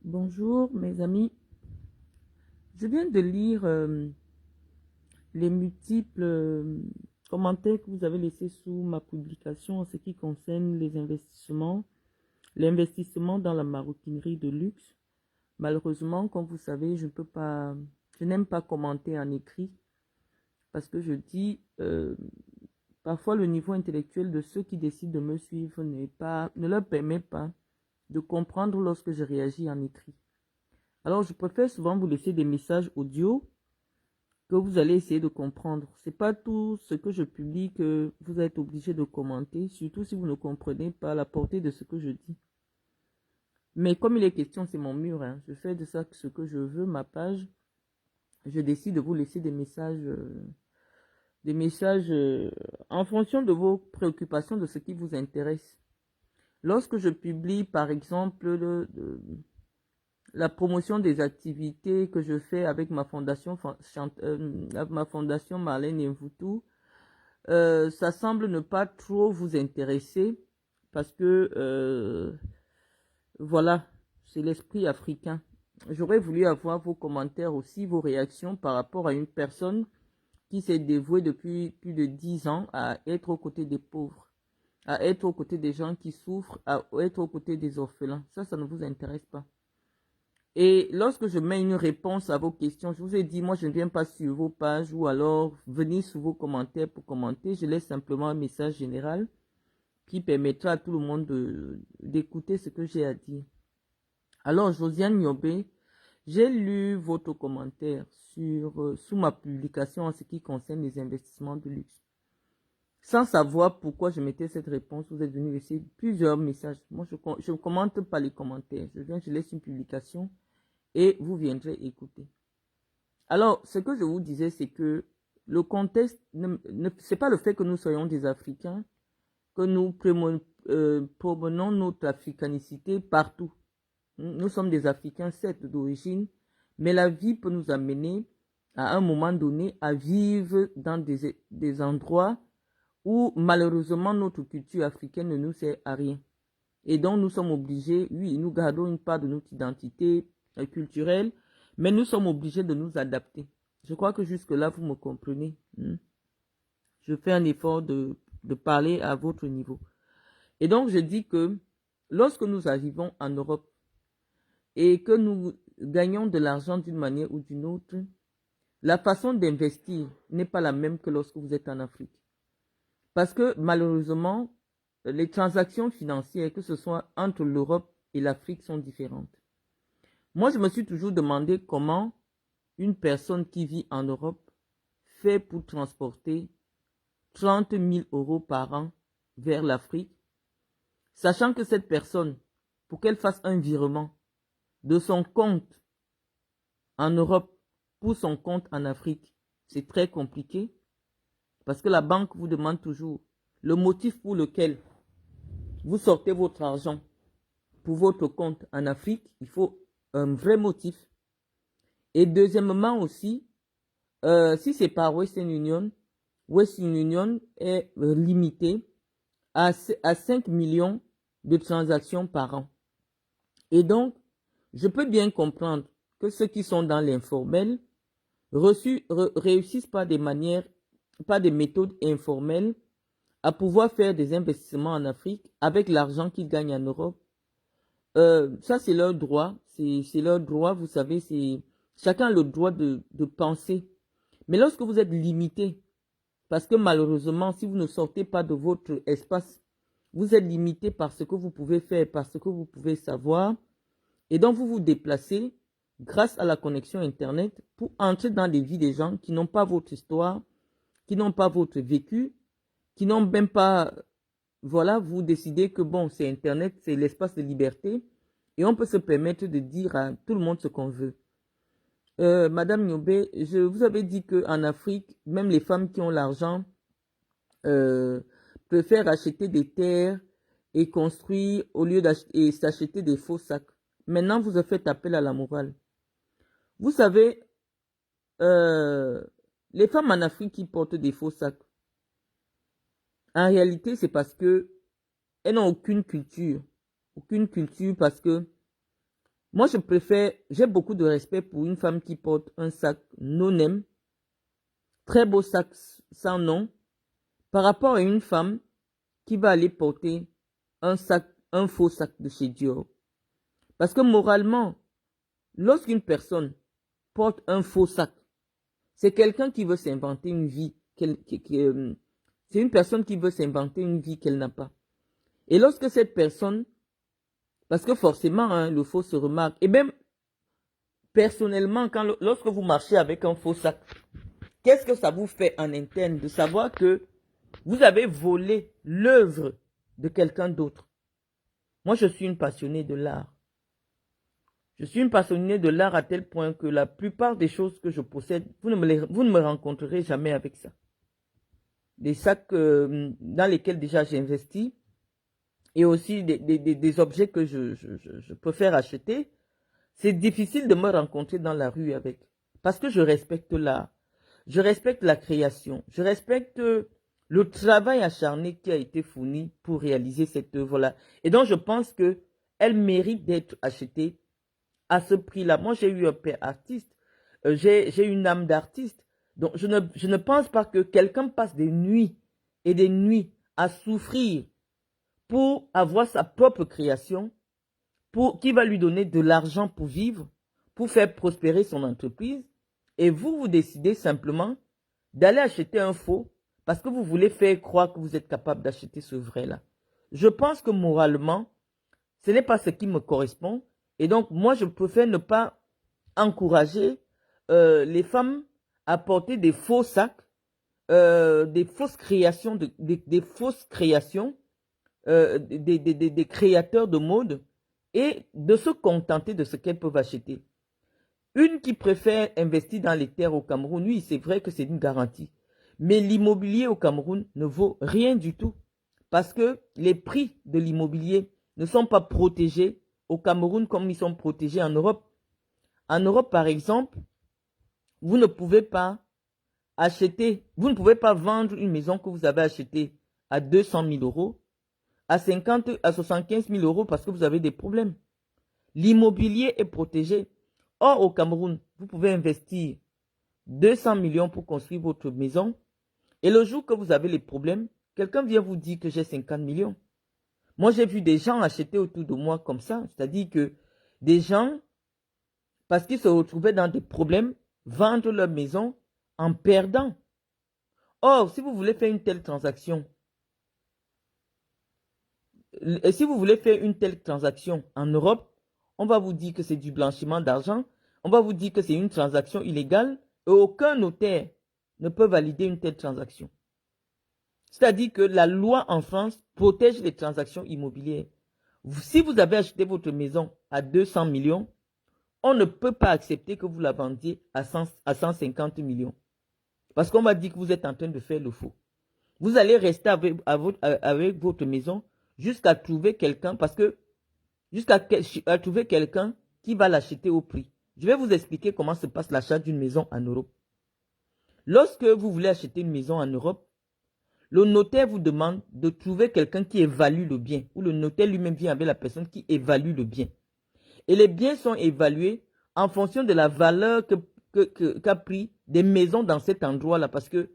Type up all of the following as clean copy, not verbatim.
Bonjour mes amis, je viens de lire les multiples commentaires que vous avez laissés sous ma publication en ce qui concerne les investissements, l'investissement dans la maroquinerie de luxe. Malheureusement, comme vous savez, je n'aime pas commenter en écrit parce que je dis parfois le niveau intellectuel de ceux qui décident de me suivre ne leur permet pas de comprendre lorsque je réagis en écrit. Alors, je préfère souvent vous laisser des messages audio que vous allez essayer de comprendre. Ce n'est pas tout ce que je publie que vous êtes obligé de commenter, surtout si vous ne comprenez pas la portée de ce que je dis. Mais comme il est question, c'est mon mur, hein. Je fais de ça ce que je veux, ma page. Je décide de vous laisser des messages en fonction de vos préoccupations, de ce qui vous intéresse. Lorsque je publie, par exemple, la promotion des activités que je fais avec ma fondation, Marlène Mvutu, ça semble ne pas trop vous intéresser parce que, voilà, c'est l'esprit africain. J'aurais voulu avoir vos commentaires aussi, vos réactions par rapport à une personne qui s'est dévouée depuis plus de 10 ans à être aux côtés des pauvres, à être aux côtés des gens qui souffrent, à être aux côtés des orphelins. Ça ne vous intéresse pas. Et lorsque je mets une réponse à vos questions, je vous ai dit, moi je ne viens pas sur vos pages ou alors venir sous vos commentaires pour commenter. Je laisse simplement un message général qui permettra à tout le monde d'écouter ce que j'ai à dire. Alors, Josiane Niobé, j'ai lu votre commentaire sous ma publication en ce qui concerne les investissements de luxe. Sans savoir pourquoi je mettais cette réponse, vous êtes venu laisser plusieurs messages. Moi, je ne commente pas les commentaires. Je laisse une publication et vous viendrez écouter. Alors, ce que je vous disais, c'est que le contexte, c'est pas le fait que nous soyons des Africains, que nous promenons notre africanicité partout. Nous sommes des Africains, certes, d'origine, mais la vie peut nous amener, à un moment donné, à vivre dans des endroits où, malheureusement, notre culture africaine ne nous sert à rien. Et donc, nous sommes obligés, oui, nous gardons une part de notre identité culturelle, mais nous sommes obligés de nous adapter. Je crois que jusque-là, vous me comprenez. Je fais un effort de parler à votre niveau. Et donc, je dis que lorsque nous arrivons en Europe et que nous gagnons de l'argent d'une manière ou d'une autre, la façon d'investir n'est pas la même que lorsque vous êtes en Afrique. Parce que malheureusement, les transactions financières, que ce soit entre l'Europe et l'Afrique, sont différentes. Moi, je me suis toujours demandé comment une personne qui vit en Europe fait pour transporter 30 000 € par an vers l'Afrique, sachant que cette personne, pour qu'elle fasse un virement de son compte en Europe pour son compte en Afrique, c'est très compliqué parce que la banque vous demande toujours le motif pour lequel vous sortez votre argent pour votre compte en Afrique. Il faut un vrai motif. Et deuxièmement aussi, si c'est par Western Union est limité à 5 millions de transactions par an. Et donc, je peux bien comprendre que ceux qui sont dans l'informel réussissent par des méthodes informelles à pouvoir faire des investissements en Afrique avec l'argent qu'ils gagnent en Europe. Ça, c'est leur droit. C'est leur droit, vous savez, chacun a le droit de penser. Mais lorsque vous êtes limité, parce que malheureusement, si vous ne sortez pas de votre espace, vous êtes limité par ce que vous pouvez faire, par ce que vous pouvez savoir. Et donc, vous vous déplacez grâce à la connexion Internet pour entrer dans les vies des gens qui n'ont pas votre histoire, qui n'ont pas votre vécu, qui n'ont même pas... Voilà, vous décidez que bon, c'est Internet, c'est l'espace de liberté et on peut se permettre de dire à tout le monde ce qu'on veut. Madame Niobé, je vous avais dit qu'en Afrique, même les femmes qui ont l'argent préfèrent acheter des terres et construire au lieu d'acheter et s'acheter des faux sacs. Maintenant, vous faites appel à la morale. Vous savez, les femmes en Afrique qui portent des faux sacs, en réalité, c'est parce que elles n'ont aucune culture. Aucune culture parce que Moi, je préfère, j'ai beaucoup de respect pour une femme qui porte un sac no-name, très beau sac sans nom, par rapport à une femme qui va aller porter un sac, un faux sac de chez Dior. Parce que moralement, lorsqu'une personne porte un faux sac, c'est quelqu'un qui veut s'inventer une vie. C'est une personne qui veut s'inventer une vie qu'elle n'a pas. Et lorsque cette personne, parce que forcément, hein, le faux se remarque, et même personnellement, lorsque vous marchez avec un faux sac, qu'est-ce que ça vous fait en interne de savoir que vous avez volé l'œuvre de quelqu'un d'autre? Moi, je suis une passionnée de l'art. Je suis une passionnée de l'art à tel point que la plupart des choses que je possède, vous ne me rencontrerez jamais avec ça. Des sacs dans lesquels déjà j'ai investi et aussi des objets que je préfère acheter, c'est difficile de me rencontrer dans la rue avec. Parce que je respecte l'art, je respecte la création, je respecte le travail acharné qui a été fourni pour réaliser cette œuvre-là. Et donc je pense qu'elle mérite d'être achetée à ce prix-là. Moi, j'ai eu un père artiste, j'ai une âme d'artiste. Donc, je ne pense pas que quelqu'un passe des nuits et des nuits à souffrir pour avoir sa propre création, qui va lui donner de l'argent pour vivre, pour faire prospérer son entreprise. Et vous décidez simplement d'aller acheter un faux parce que vous voulez faire croire que vous êtes capable d'acheter ce vrai-là. Je pense que moralement, ce n'est pas ce qui me correspond. Et donc, moi, je préfère ne pas encourager les femmes à porter des faux sacs, des fausses créations, des fausses créations, des créateurs de mode, et de se contenter de ce qu'elles peuvent acheter. Une qui préfère investir dans les terres au Cameroun, oui, c'est vrai que c'est une garantie. Mais l'immobilier au Cameroun ne vaut rien du tout. Parce que les prix de l'immobilier ne sont pas protégés au Cameroun comme ils sont protégés en Europe. En Europe, par exemple, vous ne pouvez pas acheter, vous ne pouvez pas vendre une maison que vous avez achetée à 200 000 euros, à 50, à 75 000 euros parce que vous avez des problèmes. L'immobilier est protégé. Or, au Cameroun, vous pouvez investir 200 millions pour construire votre maison et le jour que vous avez les problèmes, quelqu'un vient vous dire que j'ai 50 millions. Moi, j'ai vu des gens acheter autour de moi comme ça. C'est-à-dire que des gens, parce qu'ils se retrouvaient dans des problèmes, vendent leur maison en perdant. Or, si vous voulez faire une telle transaction, en Europe, on va vous dire que c'est du blanchiment d'argent, on va vous dire que c'est une transaction illégale et aucun notaire ne peut valider une telle transaction. C'est-à-dire que la loi en France protège les transactions immobilières. Si vous avez acheté votre maison à 200 millions, on ne peut pas accepter que vous la vendiez à 150 millions. Parce qu'on va dire que vous êtes en train de faire le faux. Vous allez rester avec votre maison jusqu'à trouver quelqu'un, trouver quelqu'un qui va l'acheter au prix. Je vais vous expliquer comment se passe l'achat d'une maison en Europe. Lorsque vous voulez acheter une maison en Europe, le notaire vous demande de trouver quelqu'un qui évalue le bien, ou le notaire lui-même vient avec la personne qui évalue le bien. Et les biens sont évalués en fonction de la valeur qu'a pris des maisons dans cet endroit-là. Parce que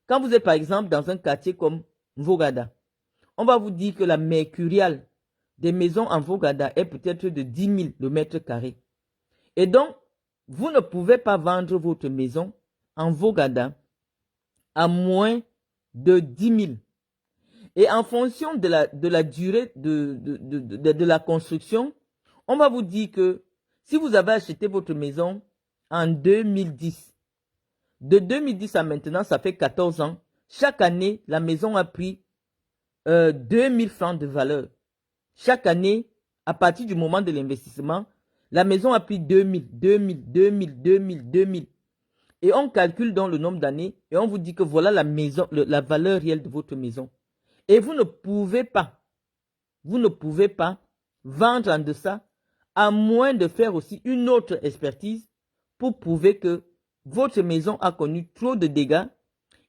quand vous êtes par exemple dans un quartier comme Mvogada, on va vous dire que la mercuriale des maisons en Mvogada est peut-être de 10 000 le mètre carré. Et donc, vous ne pouvez pas vendre votre maison en Mvogada à moins de 10 000. Et en fonction de la durée de la construction, on va vous dire que si vous avez acheté votre maison en 2010, de 2010 à maintenant, ça fait 14 ans, chaque année, la maison a pris 2000 francs de valeur. Chaque année, à partir du moment de l'investissement, la maison a pris 2000. Et on calcule donc le nombre d'années et on vous dit que voilà la valeur réelle de votre maison. Et vous ne pouvez pas vendre en deçà, à moins de faire aussi une autre expertise pour prouver que votre maison a connu trop de dégâts.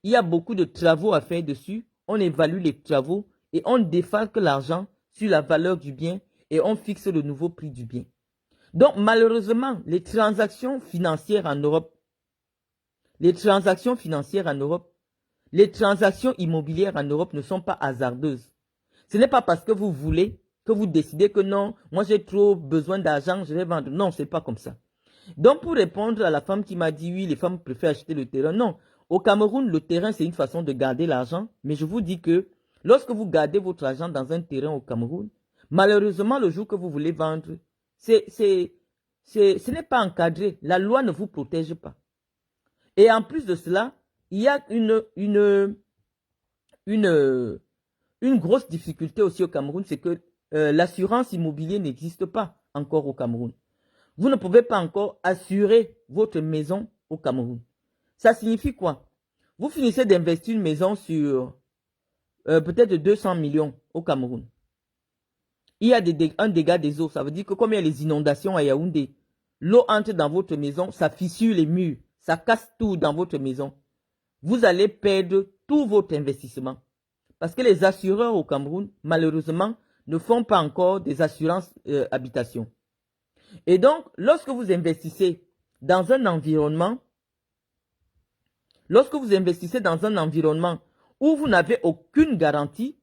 Il y a beaucoup de travaux à faire dessus. On évalue les travaux et on défalque l'argent sur la valeur du bien et on fixe le nouveau prix du bien. Donc, malheureusement, les transactions financières en Europe, les transactions immobilières en Europe ne sont pas hasardeuses. Ce n'est pas parce que vous voulez, que vous décidez que non, moi j'ai trop besoin d'argent, je vais vendre. Non, c'est pas comme ça. Donc, pour répondre à la femme qui m'a dit oui, les femmes préfèrent acheter le terrain. Non. Au Cameroun, le terrain, c'est une façon de garder l'argent. Mais je vous dis que lorsque vous gardez votre argent dans un terrain au Cameroun, malheureusement, le jour que vous voulez vendre, ce n'est pas encadré. La loi ne vous protège pas. Et en plus de cela, il y a une grosse difficulté aussi au Cameroun, c'est que l'assurance immobilière n'existe pas encore au Cameroun. Vous ne pouvez pas encore assurer votre maison au Cameroun. Ça signifie quoi? Vous finissez d'investir une maison sur peut-être 200 millions au Cameroun. Il y a un dégât des eaux. Ça veut dire que comme il y a les inondations à Yaoundé, l'eau entre dans votre maison, ça fissure les murs, ça casse tout dans votre maison. Vous allez perdre tout votre investissement. Parce que les assureurs au Cameroun, malheureusement, ne font pas encore des assurances habitation. Et donc, lorsque vous investissez dans un environnement, où vous n'avez aucune garantie,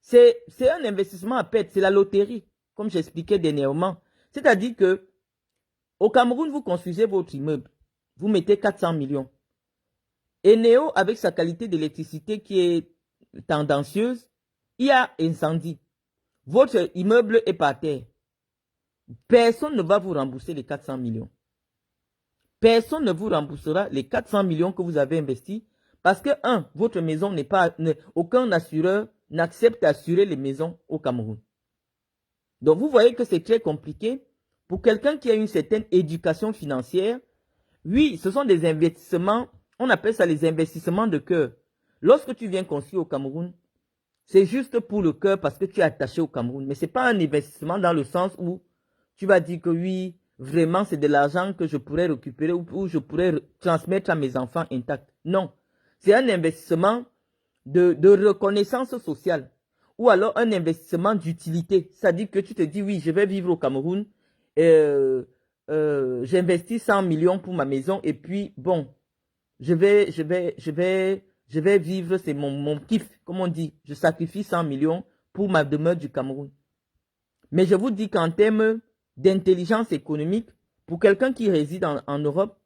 c'est un investissement à perte, c'est la loterie, comme j'expliquais dernièrement. C'est-à-dire que au Cameroun, vous construisez votre immeuble, vous mettez 400 millions. Et Néo, avec sa qualité d'électricité qui est tendancieuse, il y a incendie. Votre immeuble est par terre. Personne ne va vous rembourser les 400 millions. Personne ne vous remboursera les 400 millions que vous avez investis parce que, votre maison n'est pas... aucun assureur n'accepte d'assurer les maisons au Cameroun. Donc, vous voyez que c'est très compliqué. Pour quelqu'un qui a une certaine éducation financière, oui, ce sont des investissements, on appelle ça les investissements de cœur. Lorsque tu viens construire au Cameroun, c'est juste pour le cœur parce que tu es attaché au Cameroun. Mais ce n'est pas un investissement dans le sens où tu vas dire que oui, vraiment c'est de l'argent que je pourrais récupérer ou je pourrais transmettre à mes enfants intacts. Non, c'est un investissement de reconnaissance sociale ou alors un investissement d'utilité. C'est-à-dire que tu te dis oui, je vais vivre au Cameroun, j'investis 100 millions pour ma maison et puis bon, je vais vivre, c'est mon kiff, comme on dit. Je sacrifie 100 millions pour ma demeure du Cameroun. Mais je vous dis qu'en termes d'intelligence économique, pour quelqu'un qui réside en Europe,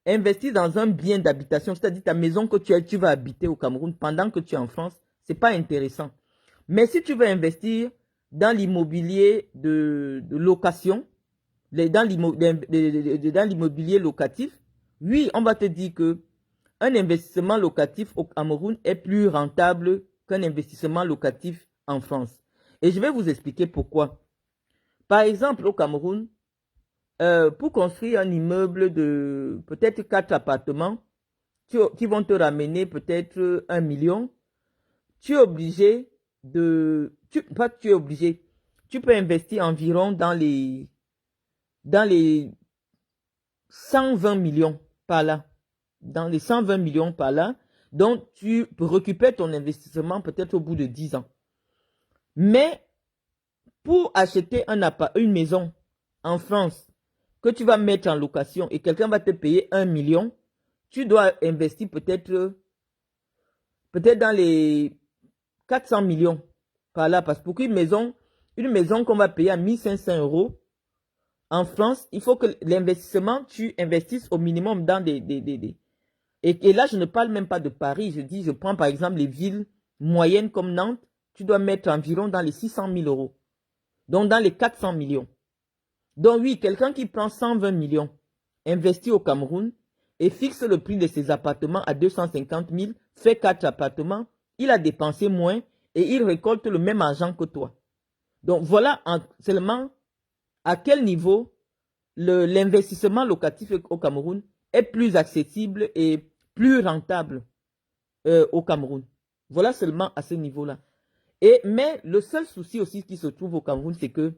investir dans un bien d'habitation, c'est-à-dire ta maison que tu vas habiter au Cameroun pendant que tu es en France, ce n'est pas intéressant. Mais si tu veux investir dans l'immobilier de location, dans l'immobilier locatif, oui, on va te dire que un investissement locatif au Cameroun est plus rentable qu'un investissement locatif en France. Et je vais vous expliquer pourquoi. Par exemple, au Cameroun, pour construire un immeuble de peut-être 4 appartements qui vont te ramener peut-être 1 million, tu es obligé tu peux investir environ dans les 120 millions par là. Dans les 120 millions par là. Donc, tu récupères ton investissement peut-être au bout de 10 ans. Mais, pour acheter une maison en France que tu vas mettre en location et quelqu'un va te payer 1 million, tu dois investir peut-être dans les 400 millions par là. Parce que pour une maison qu'on va payer à 1500 euros, en France, il faut que l'investissement, tu investisses au minimum dans Et là, je ne parle même pas de Paris. Je prends par exemple les villes moyennes comme Nantes. Tu dois mettre environ dans les 600 000 euros. Donc, dans les 400 millions. Donc, oui, quelqu'un qui prend 120 millions, investit au Cameroun et fixe le prix de ses appartements à 250 000, fait 4 appartements, il a dépensé moins et il récolte le même argent que toi. Donc, voilà seulement à quel niveau l'investissement locatif au Cameroun est plus accessible et plus rentable au Cameroun. Voilà seulement à ce niveau-là. Mais le seul souci aussi qui se trouve au Cameroun, c'est que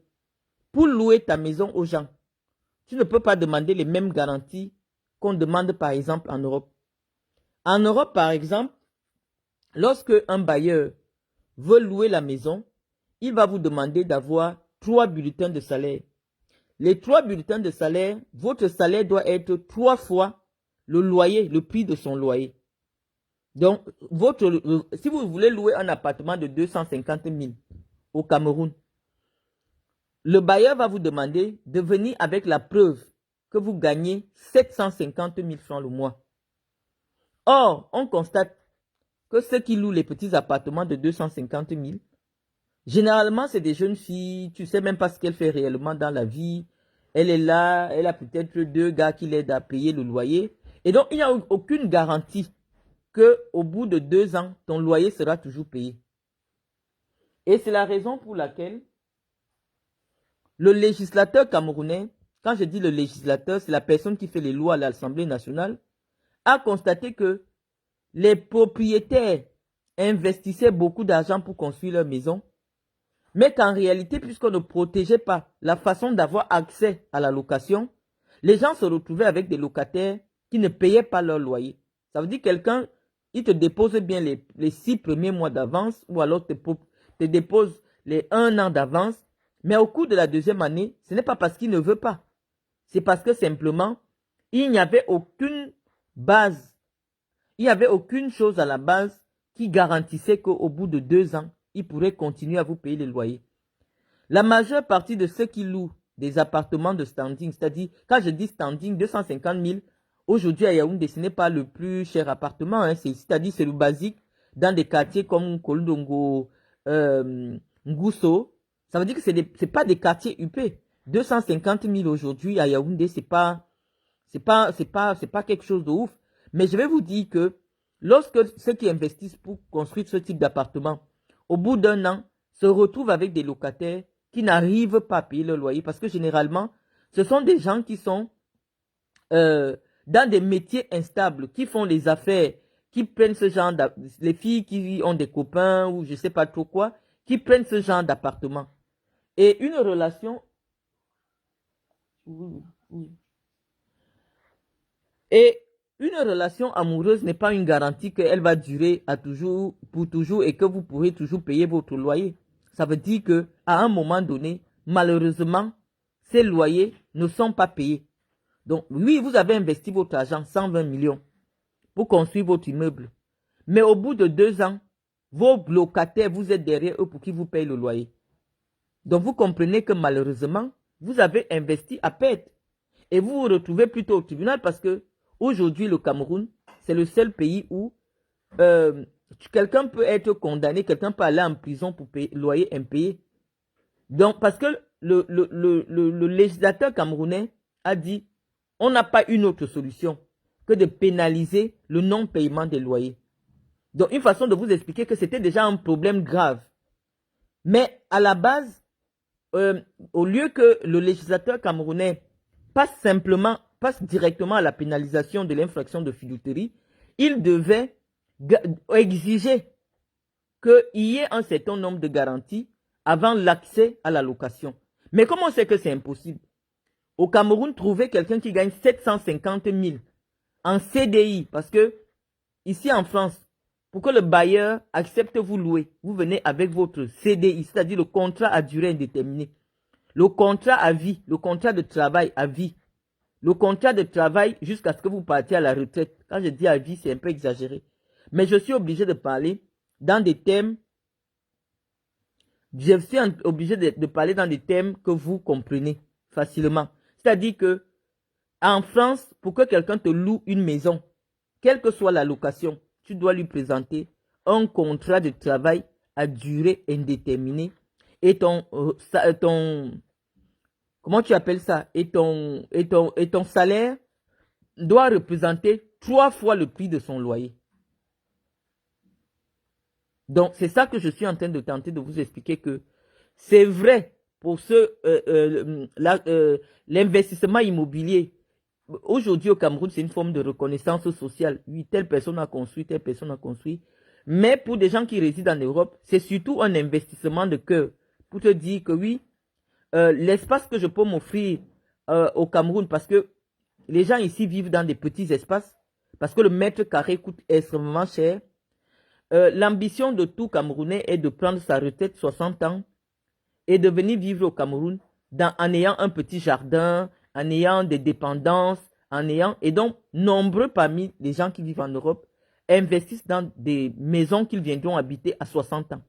pour louer ta maison aux gens, tu ne peux pas demander les mêmes garanties qu'on demande par exemple en Europe. En Europe, par exemple, lorsque un bailleur veut louer la maison, il va vous demander d'avoir 3 bulletins de salaire. Les 3 bulletins de salaire, votre salaire doit être 3 fois le loyer, le prix de son loyer. Donc, si vous voulez louer un appartement de 250 000 au Cameroun, le bailleur va vous demander de venir avec la preuve que vous gagnez 750 000 francs le mois. Or, on constate que ceux qui louent les petits appartements de 250 000, généralement, c'est des jeunes filles, tu ne sais même pas ce qu'elle fait réellement dans la vie. Elle est là, elle a peut-être 2 gars qui l'aident à payer le loyer. Et donc, il n'y a aucune garantie qu'au bout de 2 ans, ton loyer sera toujours payé. Et c'est la raison pour laquelle le législateur camerounais, quand je dis le législateur, c'est la personne qui fait les lois à l'Assemblée nationale, a constaté que les propriétaires investissaient beaucoup d'argent pour construire leur maison, mais qu'en réalité, puisqu'on ne protégeait pas la façon d'avoir accès à la location, les gens se retrouvaient avec des locataires qui ne payaient pas leur loyer. Ça veut dire que quelqu'un, il te dépose bien les 6 premiers mois d'avance ou alors te dépose les 1 an d'avance, mais au cours de la 2e année, ce n'est pas parce qu'il ne veut pas. C'est parce que simplement, il n'y avait aucune base. Il n'y avait aucune chose à la base qui garantissait qu'au bout de 2 ans, il pourrait continuer à vous payer les loyers. La majeure partie de ceux qui louent des appartements de standing, c'est-à-dire, quand je dis standing, 250 000, aujourd'hui à Yaoundé, ce n'est pas le plus cher appartement, hein, c'est-à-dire c'est le basique dans des quartiers comme Kolodongo, Ngousso. Ça veut dire que ce n'est pas des quartiers huppés. 250 000 aujourd'hui à Yaoundé, c'est pas quelque chose de ouf. Mais je vais vous dire que lorsque ceux qui investissent pour construire ce type d'appartement, au bout d'1 an, se retrouvent avec des locataires qui n'arrivent pas à payer le loyer. Parce que généralement, ce sont des gens qui sont dans des métiers instables, qui font les affaires, qui prennent ce genre les filles qui ont des copains ou je ne sais pas trop quoi, qui prennent ce genre d'appartement. Et une relation... Et une relation amoureuse n'est pas une garantie qu'elle va durer pour toujours et que vous pourrez toujours payer votre loyer. Ça veut dire qu'à un moment donné, malheureusement, ces loyers ne sont pas payés. Donc, oui, vous avez investi votre argent, 120 millions, pour construire votre immeuble. Mais au bout de 2 ans, vos locataires, vous êtes derrière eux pour qu'ils vous payent le loyer. Donc, vous comprenez que malheureusement, vous avez investi à perte. Et vous vous retrouvez plutôt au tribunal parce que aujourd'hui, le Cameroun, c'est le seul pays où quelqu'un peut être condamné, quelqu'un peut aller en prison pour payer loyer impayé. Donc, parce que le législateur camerounais a dit, on n'a pas une autre solution que de pénaliser le non-paiement des loyers. Donc, une façon de vous expliquer que c'était déjà un problème grave. Mais à la base, au lieu que le législateur camerounais passe directement à la pénalisation de l'infraction de filouterie, il devait exiger qu'il y ait un certain nombre de garanties avant l'accès à la location. Mais comment on sait que c'est impossible? Au Cameroun, trouver quelqu'un qui gagne 750 000 en CDI, parce que ici en France, pour que le bailleur accepte vous louer, vous venez avec votre CDI, c'est-à-dire le contrat à durée indéterminée. Le contrat à vie, le contrat de travail à vie. Le contrat de travail jusqu'à ce que vous partiez à la retraite. Quand je dis à vie, c'est un peu exagéré. Mais je suis obligé de parler dans des thèmes. Je suis obligé de parler dans des thèmes que vous comprenez facilement. C'est-à-dire que en France, pour que quelqu'un te loue une maison, quelle que soit la location, tu dois lui présenter un contrat de travail à durée indéterminée et comment tu appelles ça? Et ton salaire doit représenter 3 fois le prix de son loyer. Donc, c'est ça que je suis en train de tenter de vous expliquer que c'est vrai pour l'investissement immobilier. Aujourd'hui, au Cameroun, c'est une forme de reconnaissance sociale. Oui, telle personne a construit, telle personne a construit. Mais pour des gens qui résident en Europe, c'est surtout un investissement de cœur. Pour te dire que oui, l'espace que je peux m'offrir au Cameroun, parce que les gens ici vivent dans des petits espaces, parce que le mètre carré coûte extrêmement cher. L'ambition de tout Camerounais est de prendre sa retraite 60 ans et de venir vivre au Cameroun en ayant un petit jardin, en ayant des dépendances, et donc nombreux parmi les gens qui vivent en Europe investissent dans des maisons qu'ils viendront habiter à 60 ans.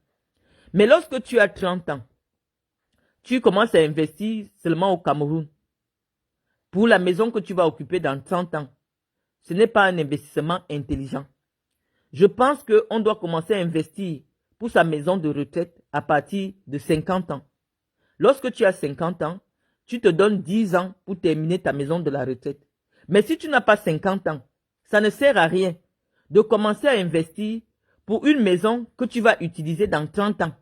Mais lorsque tu as 30 ans, tu commences à investir seulement au Cameroun pour la maison que tu vas occuper dans 30 ans. Ce n'est pas un investissement intelligent. Je pense qu'on doit commencer à investir pour sa maison de retraite à partir de 50 ans. Lorsque tu as 50 ans, tu te donnes 10 ans pour terminer ta maison de la retraite. Mais si tu n'as pas 50 ans, ça ne sert à rien de commencer à investir pour une maison que tu vas utiliser dans 30 ans.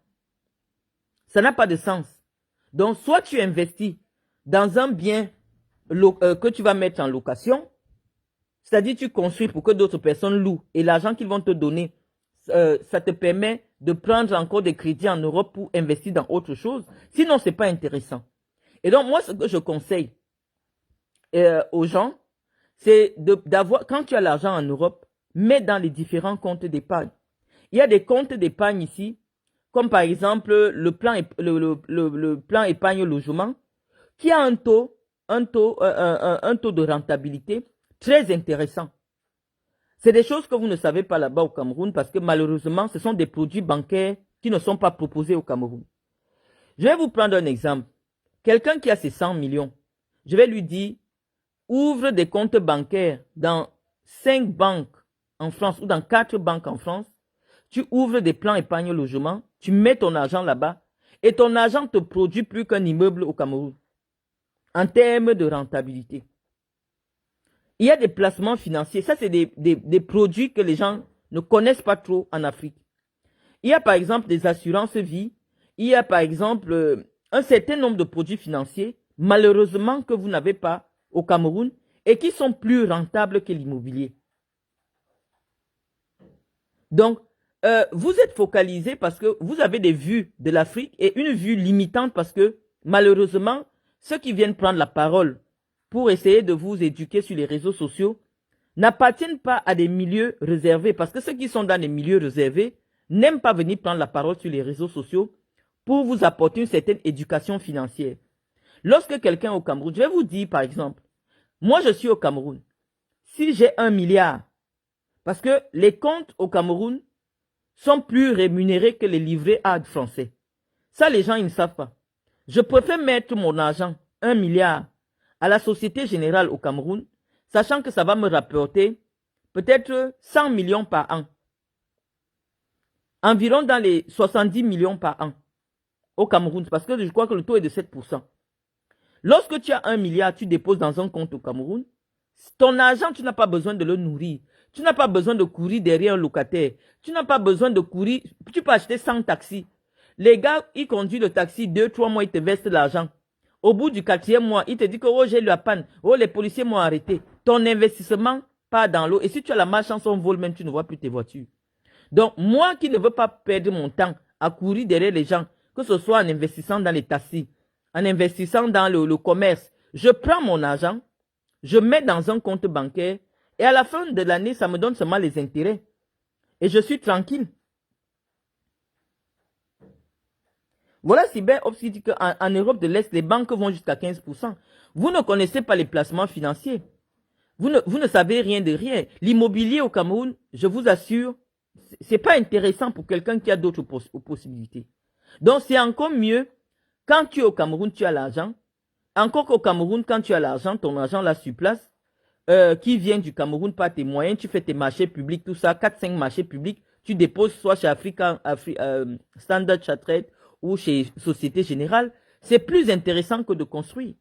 Ça n'a pas de sens. Donc, soit tu investis dans un bien que tu vas mettre en location, c'est-à-dire tu construis pour que d'autres personnes louent et l'argent qu'ils vont te donner, ça te permet de prendre encore des crédits en Europe pour investir dans autre chose. Sinon, ce n'est pas intéressant. Et donc, moi, ce que je conseille aux gens, c'est d'avoir, quand tu as l'argent en Europe, mets dans les différents comptes d'épargne. Il y a des comptes d'épargne ici, comme par exemple le plan épargne logement, qui a un taux de rentabilité très intéressant. C'est des choses que vous ne savez pas là-bas au Cameroun parce que malheureusement, ce sont des produits bancaires qui ne sont pas proposés au Cameroun. Je vais vous prendre un exemple. Quelqu'un qui a ses 100 millions, je vais lui dire, ouvre des comptes bancaires dans 5 banques en France ou dans 4 banques en France. Tu ouvres des plans épargne logement, tu mets ton argent là-bas et ton argent te produit plus qu'un immeuble au Cameroun en termes de rentabilité. Il y a des placements financiers. Ça, c'est des produits que les gens ne connaissent pas trop en Afrique. Il y a par exemple des assurances vie. Il y a par exemple un certain nombre de produits financiers, malheureusement, que vous n'avez pas au Cameroun et qui sont plus rentables que l'immobilier. Donc, vous êtes focalisé parce que vous avez des vues de l'Afrique et une vue limitante parce que, malheureusement, ceux qui viennent prendre la parole pour essayer de vous éduquer sur les réseaux sociaux n'appartiennent pas à des milieux réservés parce que ceux qui sont dans les milieux réservés n'aiment pas venir prendre la parole sur les réseaux sociaux pour vous apporter une certaine éducation financière. Lorsque quelqu'un au Cameroun, je vais vous dire par exemple, moi je suis au Cameroun, si j'ai 1 milliard, parce que les comptes au Cameroun sont plus rémunérés que les livrets A français. Ça, les gens, ils ne savent pas. Je préfère mettre mon argent, 1 milliard, à la Société Générale au Cameroun, sachant que ça va me rapporter peut-être 100 millions par an. Environ dans les 70 millions par an au Cameroun, parce que je crois que le taux est de 7%. Lorsque tu as 1 milliard, tu déposes dans un compte au Cameroun, ton argent, tu n'as pas besoin de le nourrir. Tu n'as pas besoin de courir derrière un locataire. Tu n'as pas besoin de courir. Tu peux acheter 100 taxis. Les gars, ils conduisent le taxi 2-3 mois, ils te versent l'argent. Au bout du 4e mois, ils te disent que oh, j'ai eu la panne. Oh, les policiers m'ont arrêté. Ton investissement part dans l'eau. Et si tu as la malchance, on vole même, tu ne vois plus tes voitures. Donc, moi qui ne veux pas perdre mon temps à courir derrière les gens, que ce soit en investissant dans les taxis, en investissant dans le commerce, je prends mon argent, je mets dans un compte bancaire et à la fin de l'année, ça me donne seulement les intérêts. Et je suis tranquille. Voilà Cyber Ops qui dit qu'en Europe de l'Est, les banques vont jusqu'à 15%. Vous ne connaissez pas les placements financiers. Vous ne savez rien de rien. L'immobilier au Cameroun, je vous assure, ce n'est pas intéressant pour quelqu'un qui a d'autres possibilités. Donc c'est encore mieux, quand tu es au Cameroun, tu as l'argent. Encore qu'au Cameroun, quand tu as l'argent, ton argent là sur place, qui vient du Cameroun par tes moyens, tu fais tes marchés publics, tout ça, 4-5 marchés publics, tu déposes soit chez Standard Chartered ou chez Société Générale, c'est plus intéressant que de construire.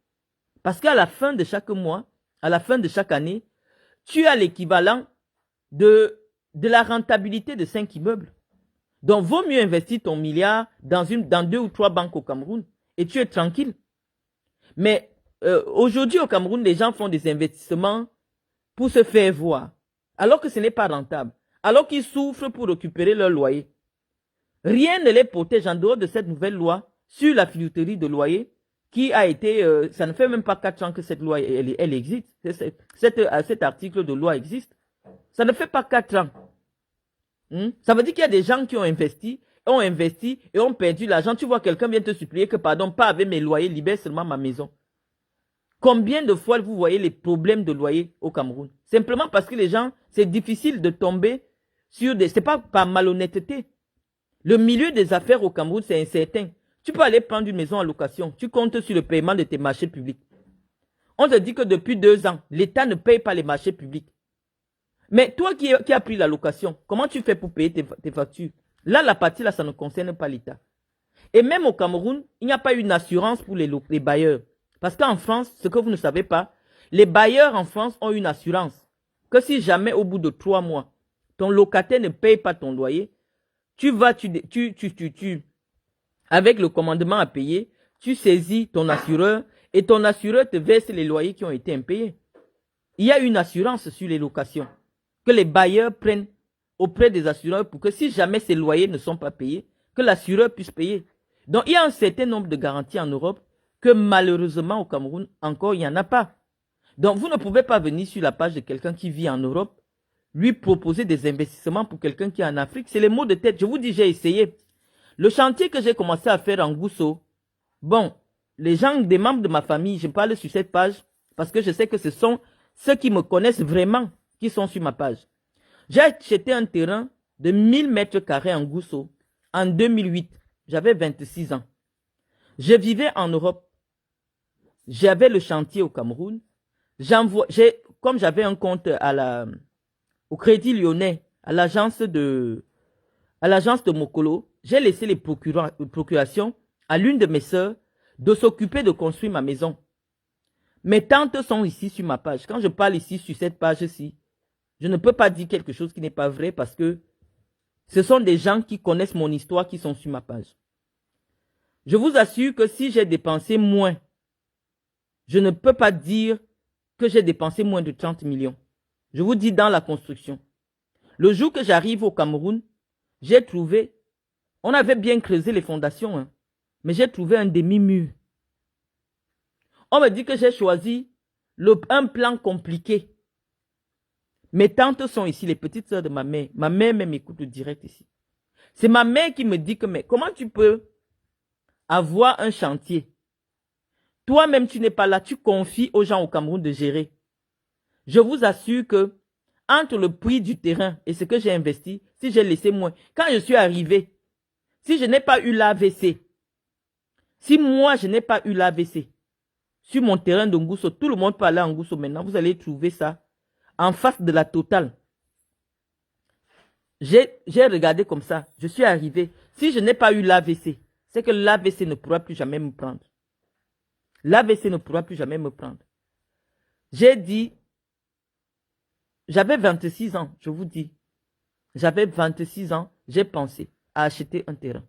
Parce qu'à la fin de chaque mois, à la fin de chaque année, tu as l'équivalent de la rentabilité de 5 immeubles. Donc, vaut mieux investir ton milliard dans 2 ou 3 banques au Cameroun et tu es tranquille. Mais aujourd'hui au Cameroun, les gens font des investissements pour se faire voir, alors que ce n'est pas rentable, alors qu'ils souffrent pour récupérer leur loyer. Rien ne les protège en dehors de cette nouvelle loi sur la filouterie de loyer qui a été, ça ne fait même pas 4 ans que cette loi elle existe, cet article de loi existe. Ça ne fait pas 4 ans. Ça veut dire qu'il y a des gens qui ont investi, ont investi et ont perdu l'argent. Tu vois, quelqu'un vient te supplier que, pardon, pas avec mes loyers, libère seulement ma maison. Combien de fois vous voyez les problèmes de loyer au Cameroun? Simplement parce que les gens, c'est difficile de tomber sur des... C'est pas par malhonnêteté. Le milieu des affaires au Cameroun, c'est incertain. Tu peux aller prendre une maison en location. Tu comptes sur le paiement de tes marchés publics. On te dit que depuis 2 ans, l'État ne paye pas les marchés publics. Mais toi qui as pris la location, comment tu fais pour payer tes factures? Là, la partie, là, ça ne concerne pas l'État. Et même au Cameroun, il n'y a pas une assurance pour les bailleurs. Parce qu'en France, ce que vous ne savez pas, les bailleurs en France ont une assurance. Que si jamais au bout de 3 mois, ton locataire ne paye pas ton loyer, avec le commandement à payer, tu saisis ton assureur et ton assureur te verse les loyers qui ont été impayés. Il y a une assurance sur les locations que les bailleurs prennent auprès des assureurs pour que si jamais ces loyers ne sont pas payés, que l'assureur puisse payer. Donc, il y a un certain nombre de garanties en Europe que malheureusement au Cameroun, encore, il n'y en a pas. Donc, vous ne pouvez pas venir sur la page de quelqu'un qui vit en Europe, lui proposer des investissements pour quelqu'un qui est en Afrique. C'est les mots de tête. Je vous dis, j'ai essayé. Le chantier que j'ai commencé à faire en Gousso, bon, les gens, des membres de ma famille, je parle sur cette page parce que je sais que ce sont ceux qui me connaissent vraiment qui sont sur ma page. J'ai acheté un terrain de 1000 mètres carrés en Gousso en 2008. J'avais 26 ans. Je vivais en Europe. J'avais le chantier au Cameroun. Comme j'avais un compte au Crédit Lyonnais, à l'agence de Mokolo, j'ai laissé les procurations à l'une de mes sœurs de s'occuper de construire ma maison. Mes tantes sont ici sur ma page. Quand je parle ici sur cette page-ci, je ne peux pas dire quelque chose qui n'est pas vrai parce que ce sont des gens qui connaissent mon histoire qui sont sur ma page. Je vous assure que si j'ai dépensé moins, je ne peux pas dire que j'ai dépensé moins de 30 millions. Je vous dis dans la construction. Le jour que j'arrive au Cameroun, j'ai trouvé, on avait bien creusé les fondations, hein, mais j'ai trouvé un demi-mur. On me dit que j'ai choisi un plan compliqué. Mes tantes sont ici, les petites sœurs de ma mère. Ma mère même écoute le direct ici. C'est ma mère qui me dit que, mais comment tu peux avoir un chantier? Toi-même, tu n'es pas là, tu confies aux gens au Cameroun de gérer. Je vous assure que, entre le prix du terrain et ce que j'ai investi, si j'ai laissé moins, quand je suis arrivé, si je n'ai pas eu l'AVC, si moi je n'ai pas eu l'AVC, sur mon terrain de Ngousso, tout le monde peut aller en Ngousso maintenant, vous allez trouver ça en face de la Total. J'ai regardé comme ça, je suis arrivé. Si je n'ai pas eu l'AVC, c'est que l'AVC ne pourra plus jamais me prendre. L'AVC ne pourra plus jamais me prendre. J'ai dit, j'avais 26 ans, je vous dis. J'avais 26 ans, j'ai pensé à acheter un terrain.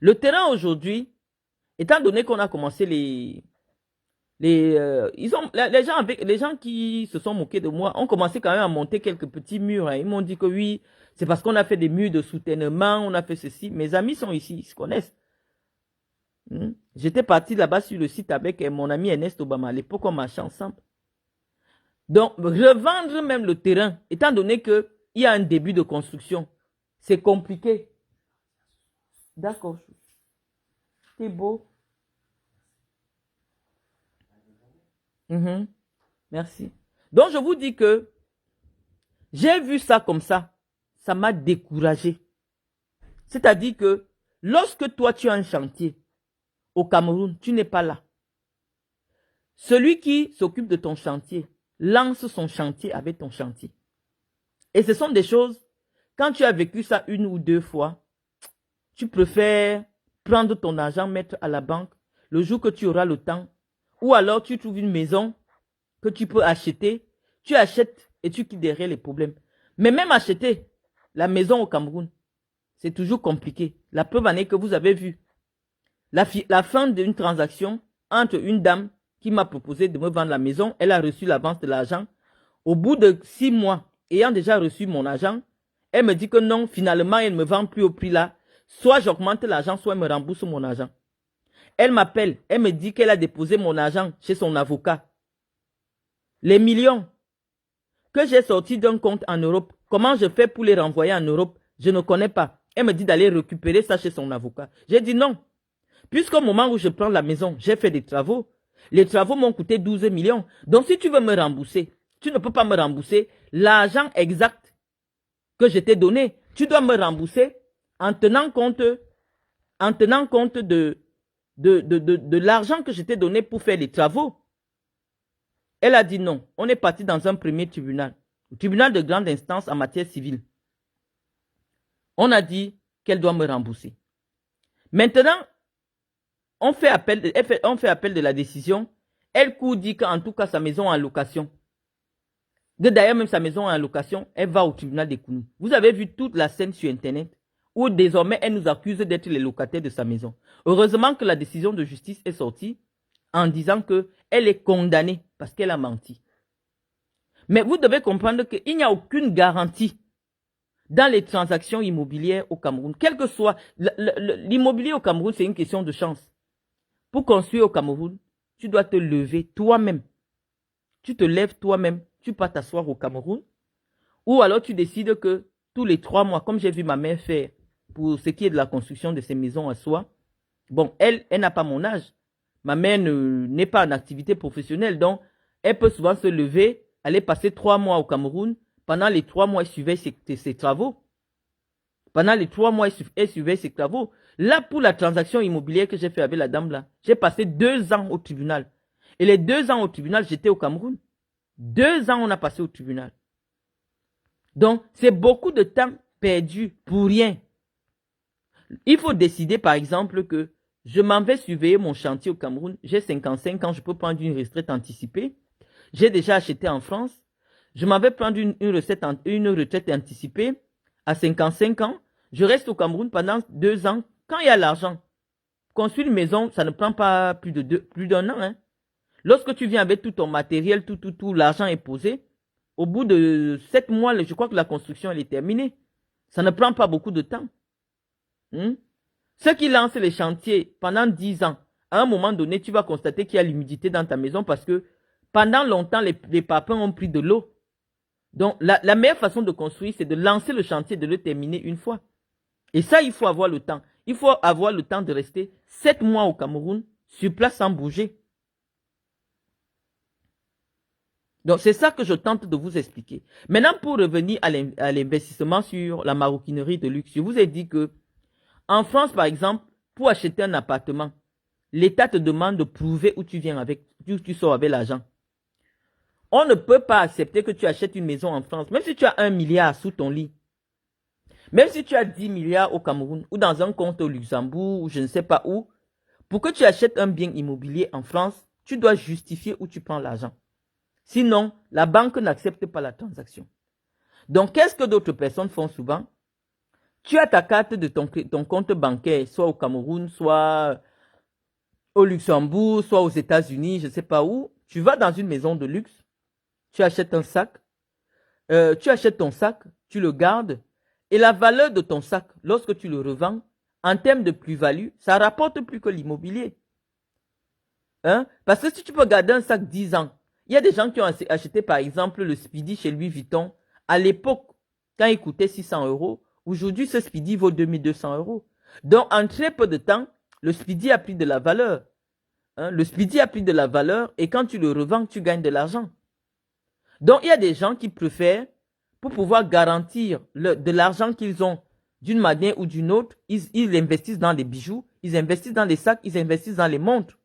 Le terrain aujourd'hui, étant donné qu'on a commencé les gens qui se sont moqués de moi ont commencé quand même à monter quelques petits murs. Hein. Ils m'ont dit que oui, c'est parce qu'on a fait des murs de soutènement, on a fait ceci. Mes amis sont ici, ils se connaissent. J'étais parti là-bas sur le site avec mon ami Ernest Obama. À l'époque, on marchait ensemble. Donc, revendre même le terrain, étant donné qu'il y a un début de construction, c'est compliqué. D'accord. C'est beau. Merci. Donc, je vous dis que j'ai vu ça comme ça. Ça m'a découragé. C'est-à-dire que lorsque toi, tu as un chantier au Cameroun, tu n'es pas là. Celui qui s'occupe de ton chantier lance son chantier avec ton chantier. Et ce sont des choses, quand tu as vécu ça 1 ou 2 fois, tu préfères prendre ton argent, mettre à la banque, le jour que tu auras le temps, ou alors tu trouves une maison que tu peux acheter, tu achètes et tu quittes derrière les problèmes. Mais même acheter la maison au Cameroun, c'est toujours compliqué. La preuve en est que vous avez vu la fin d'une transaction entre une dame qui m'a proposé de me vendre la maison, elle a reçu l'avance de l'argent. Au bout de 6 mois, ayant déjà reçu mon argent, elle me dit que non, finalement, elle ne me vend plus au prix là. Soit j'augmente l'argent, soit elle me rembourse mon argent. Elle m'appelle, elle me dit qu'elle a déposé mon argent chez son avocat. Les millions que j'ai sortis d'un compte en Europe, comment je fais pour les renvoyer en Europe, je ne connais pas. Elle me dit d'aller récupérer ça chez son avocat. J'ai dit non. Puisqu'au moment où je prends la maison, j'ai fait des travaux. Les travaux m'ont coûté 12 millions. Donc si tu veux me rembourser, tu ne peux pas me rembourser l'argent exact que je t'ai donné. Tu dois me rembourser en tenant compte de l'argent que je t'ai donné pour faire les travaux. Elle a dit non. On est parti dans un premier tribunal, le tribunal de grande instance en matière civile. On a dit qu'elle doit me rembourser. Maintenant, on fait appel de la décision. Elle court dit qu'en tout cas, sa maison est en location. D'ailleurs, même sa maison est en location, elle va au tribunal des Kounou. Vous avez vu toute la scène sur Internet où désormais elle nous accuse d'être les locataires de sa maison. Heureusement que la décision de justice est sortie en disant qu'elle est condamnée parce qu'elle a menti. Mais vous devez comprendre qu'il n'y a aucune garantie dans les transactions immobilières au Cameroun. Quel que soit l'immobilier au Cameroun, c'est une question de chance. Pour construire au Cameroun, tu dois te lever toi-même. Tu te lèves toi-même, tu pars t'asseoir au Cameroun. Ou alors tu décides que tous les 3 mois, comme j'ai vu ma mère faire pour ce qui est de la construction de ses maisons à soi, bon, elle n'a pas mon âge. Ma mère n'est pas en activité professionnelle, donc elle peut souvent se lever, aller passer 3 mois au Cameroun. Pendant les 3 mois, elle suivait ses travaux. Pendant les 3 mois, elle suivait ses travaux. Là, pour la transaction immobilière que j'ai fait avec la dame là, j'ai passé 2 ans au tribunal. Et les 2 ans au tribunal, j'étais au Cameroun. 2 ans, on a passé au tribunal. Donc, c'est beaucoup de temps perdu pour rien. Il faut décider, par exemple, que je m'en vais surveiller mon chantier au Cameroun. J'ai 55 ans, je peux prendre une retraite anticipée. J'ai déjà acheté en France. Je m'en vais prendre une retraite anticipée à 55 ans. Je reste au Cameroun pendant 2 ans. Quand il y a l'argent, construire une maison, ça ne prend pas plus d'un an. Hein. Lorsque tu viens avec tout ton matériel, tout, l'argent est posé. Au bout de 7 mois, je crois que la construction elle est terminée. Ça ne prend pas beaucoup de temps. Ceux qui lancent les chantiers pendant 10 ans, à un moment donné, tu vas constater qu'il y a l'humidité dans ta maison parce que pendant longtemps, les papins ont pris de l'eau. Donc, la meilleure façon de construire, c'est de lancer le chantier et de le terminer une fois. Et ça, il faut avoir le temps. Il faut avoir le temps de rester 7 mois au Cameroun, sur place sans bouger. Donc, c'est ça que je tente de vous expliquer. Maintenant, pour revenir à l'investissement sur la maroquinerie de luxe, je vous ai dit que en France, par exemple, pour acheter un appartement, l'État te demande de prouver où tu viens avec, tu sors avec l'argent. On ne peut pas accepter que tu achètes une maison en France, même si tu as 1 milliard sous ton lit. Même si tu as 10 milliards au Cameroun, ou dans un compte au Luxembourg, ou je ne sais pas où, pour que tu achètes un bien immobilier en France, tu dois justifier où tu prends l'argent. Sinon, la banque n'accepte pas la transaction. Donc, qu'est-ce que d'autres personnes font souvent? Tu as ta carte de ton compte bancaire, soit au Cameroun, soit au Luxembourg, soit aux États-Unis, je ne sais pas où. Tu vas dans une maison de luxe, tu achètes un sac, tu achètes ton sac, tu le gardes, et la valeur de ton sac, lorsque tu le revends, en termes de plus-value, ça rapporte plus que l'immobilier. Hein? Parce que si tu peux garder un sac 10 ans, il y a des gens qui ont acheté par exemple le Speedy chez Louis Vuitton, à l'époque, quand il coûtait 600 €, aujourd'hui ce Speedy vaut 2200 €. Donc en très peu de temps, le Speedy a pris de la valeur. Hein? Le Speedy a pris de la valeur et quand tu le revends, tu gagnes de l'argent. Donc il y a des gens qui préfèrent, pour pouvoir garantir de l'argent qu'ils ont d'une manière ou d'une autre, ils investissent dans les bijoux, ils investissent dans les sacs, ils investissent dans les montres.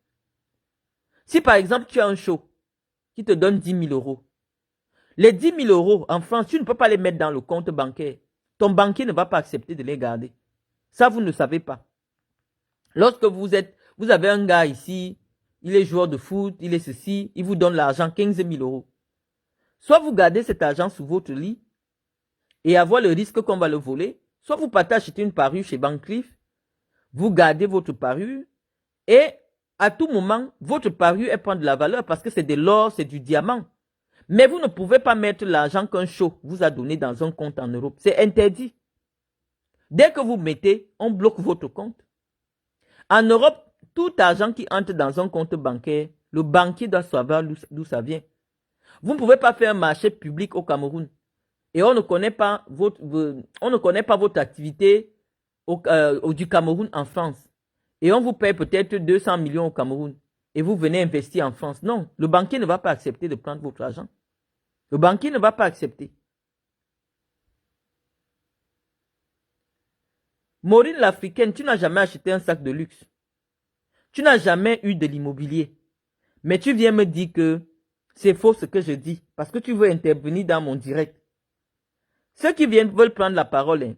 Si par exemple tu as un show qui te donne 10 000 €, les 10 000 € en France, tu ne peux pas les mettre dans le compte bancaire. Ton banquier ne va pas accepter de les garder. Ça, vous ne savez pas. Lorsque vous avez un gars ici, il est joueur de foot, il est ceci, il vous donne l'argent, 15 000 €. Soit vous gardez cet argent sous votre lit et avoir le risque qu'on va le voler, soit vous partez acheter une parure chez Van Cleef, vous gardez votre parure et à tout moment, votre parure elle prend de la valeur parce que c'est de l'or, c'est du diamant. Mais vous ne pouvez pas mettre l'argent qu'un show vous a donné dans un compte en Europe. C'est interdit. Dès que vous mettez, on bloque votre compte. En Europe, tout argent qui entre dans un compte bancaire, le banquier doit savoir d'où ça vient. Vous ne pouvez pas faire un marché public au Cameroun. Et on ne connaît pas votre activité du Cameroun en France. Et on vous paye peut-être 200 millions au Cameroun. Et vous venez investir en France. Non, le banquier ne va pas accepter de prendre votre argent. Le banquier ne va pas accepter. Maureen l'Africaine, tu n'as jamais acheté un sac de luxe. Tu n'as jamais eu de l'immobilier. Mais tu viens me dire que c'est faux ce que je dis. Parce que tu veux intervenir dans mon direct. Ceux qui veulent prendre la parole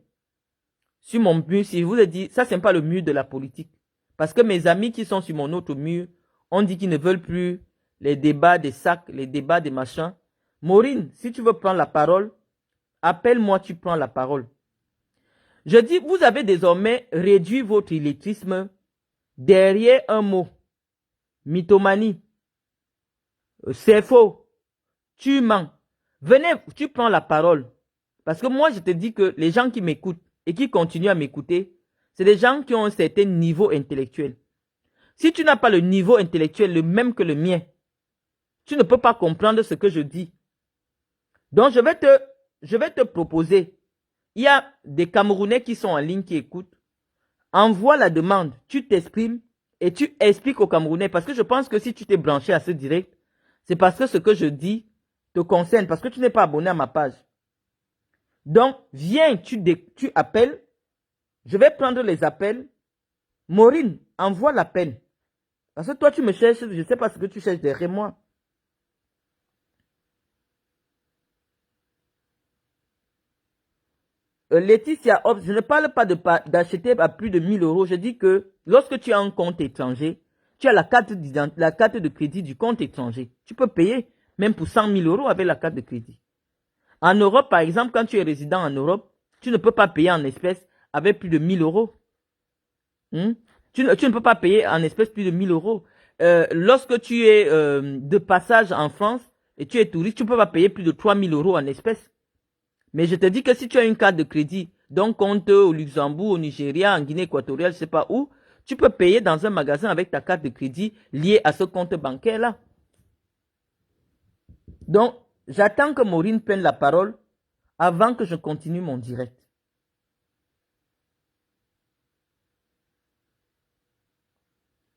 sur mon mur, si je vous ai dit, ça c'est pas le mur de la politique. Parce que mes amis qui sont sur mon autre mur ont dit qu'ils ne veulent plus les débats des sacs, les débats des machins. Maureen, si tu veux prendre la parole, appelle-moi, tu prends la parole. Je dis, vous avez désormais réduit votre illettrisme derrière un mot. Mythomanie. C'est faux. Tu mens. Venez, tu prends la parole. Parce que moi, je te dis que les gens qui m'écoutent et qui continuent à m'écouter, c'est des gens qui ont un certain niveau intellectuel. Si tu n'as pas le niveau intellectuel le même que le mien, tu ne peux pas comprendre ce que je dis. Donc, je vais te proposer. Il y a des Camerounais qui sont en ligne qui écoutent. Envoie la demande, tu t'exprimes et tu expliques aux Camerounais. Parce que je pense que si tu t'es branché à ce direct, c'est parce que ce que je dis te concerne. Parce que tu n'es pas abonné à ma page. Donc, viens, tu appelles. Je vais prendre les appels. Maureen, envoie l'appel. Parce que toi, tu me cherches, je ne sais pas ce que tu cherches derrière moi. Laetitia, je ne parle pas d'acheter à plus de 1000 euros. Je dis que lorsque tu as un compte étranger, tu as la carte de crédit du compte étranger. Tu peux payer même pour 100 000 euros avec la carte de crédit. En Europe, par exemple, quand tu es résident en Europe, tu ne peux pas payer en espèces avec plus de 1000 euros. Tu ne peux pas payer en espèces plus de 1000 euros. Lorsque tu es de passage en France et tu es touriste, tu ne peux pas payer plus de 3000 euros en espèces. Mais je te dis que si tu as une carte de crédit, donc compte au Luxembourg, au Nigeria, en Guinée équatoriale, je ne sais pas où, tu peux payer dans un magasin avec ta carte de crédit liée à ce compte bancaire-là. Donc, j'attends que Maureen prenne la parole avant que je continue mon direct.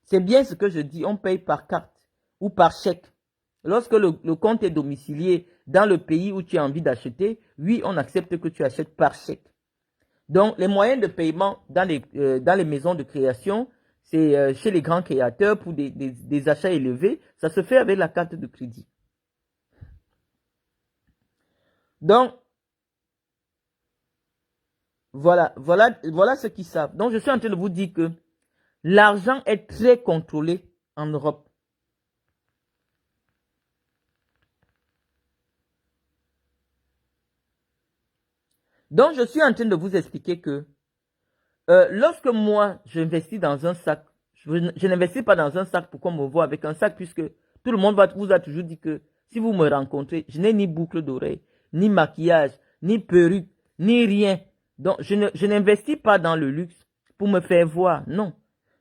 C'est bien ce que je dis, on paye par carte ou par chèque. Lorsque le compte est domicilié dans le pays où tu as envie d'acheter, oui, on accepte que tu achètes par chèque. Donc, les moyens de paiement dans les maisons de création, c'est chez les grands créateurs pour des achats élevés, ça se fait avec la carte de crédit. Donc, voilà ce qu'ils savent. Donc, je suis en train de vous dire que l'argent est très contrôlé en Europe. Donc, je suis en train de vous expliquer que lorsque moi, j'investis dans un sac, je n'investis pas dans un sac pour qu'on me voit avec un sac, puisque tout le monde vous a toujours dit que si vous me rencontrez, je n'ai ni boucle d'oreille, ni maquillage, ni perruque, ni rien. Donc, je n'investis pas dans le luxe pour me faire voir, non.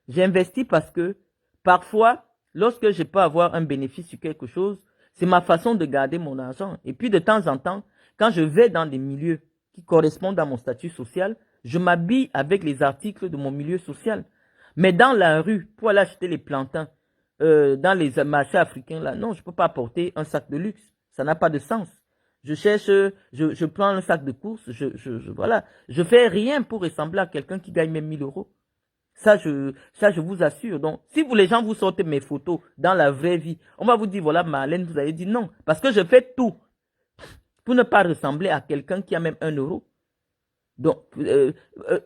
J'investis parce que parfois, lorsque je peux avoir un bénéfice sur quelque chose, c'est ma façon de garder mon argent. Et puis de temps en temps, quand je vais dans des milieux qui correspondent à mon statut social, je m'habille avec les articles de mon milieu social. Mais dans la rue, pour aller acheter les plantains, dans les marchés africains, là, non, je ne peux pas apporter un sac de luxe. Ça n'a pas de sens. Je cherche, je prends un sac de course, voilà. Je fais rien pour ressembler à quelqu'un qui gagne même 1000 euros. Ça, je vous assure. Donc, si les gens vous sortent mes photos dans la vraie vie, on va vous dire, voilà, Marlène, vous allez dire non. Parce que je fais tout pour ne pas ressembler à quelqu'un qui a même 1 euro. Donc,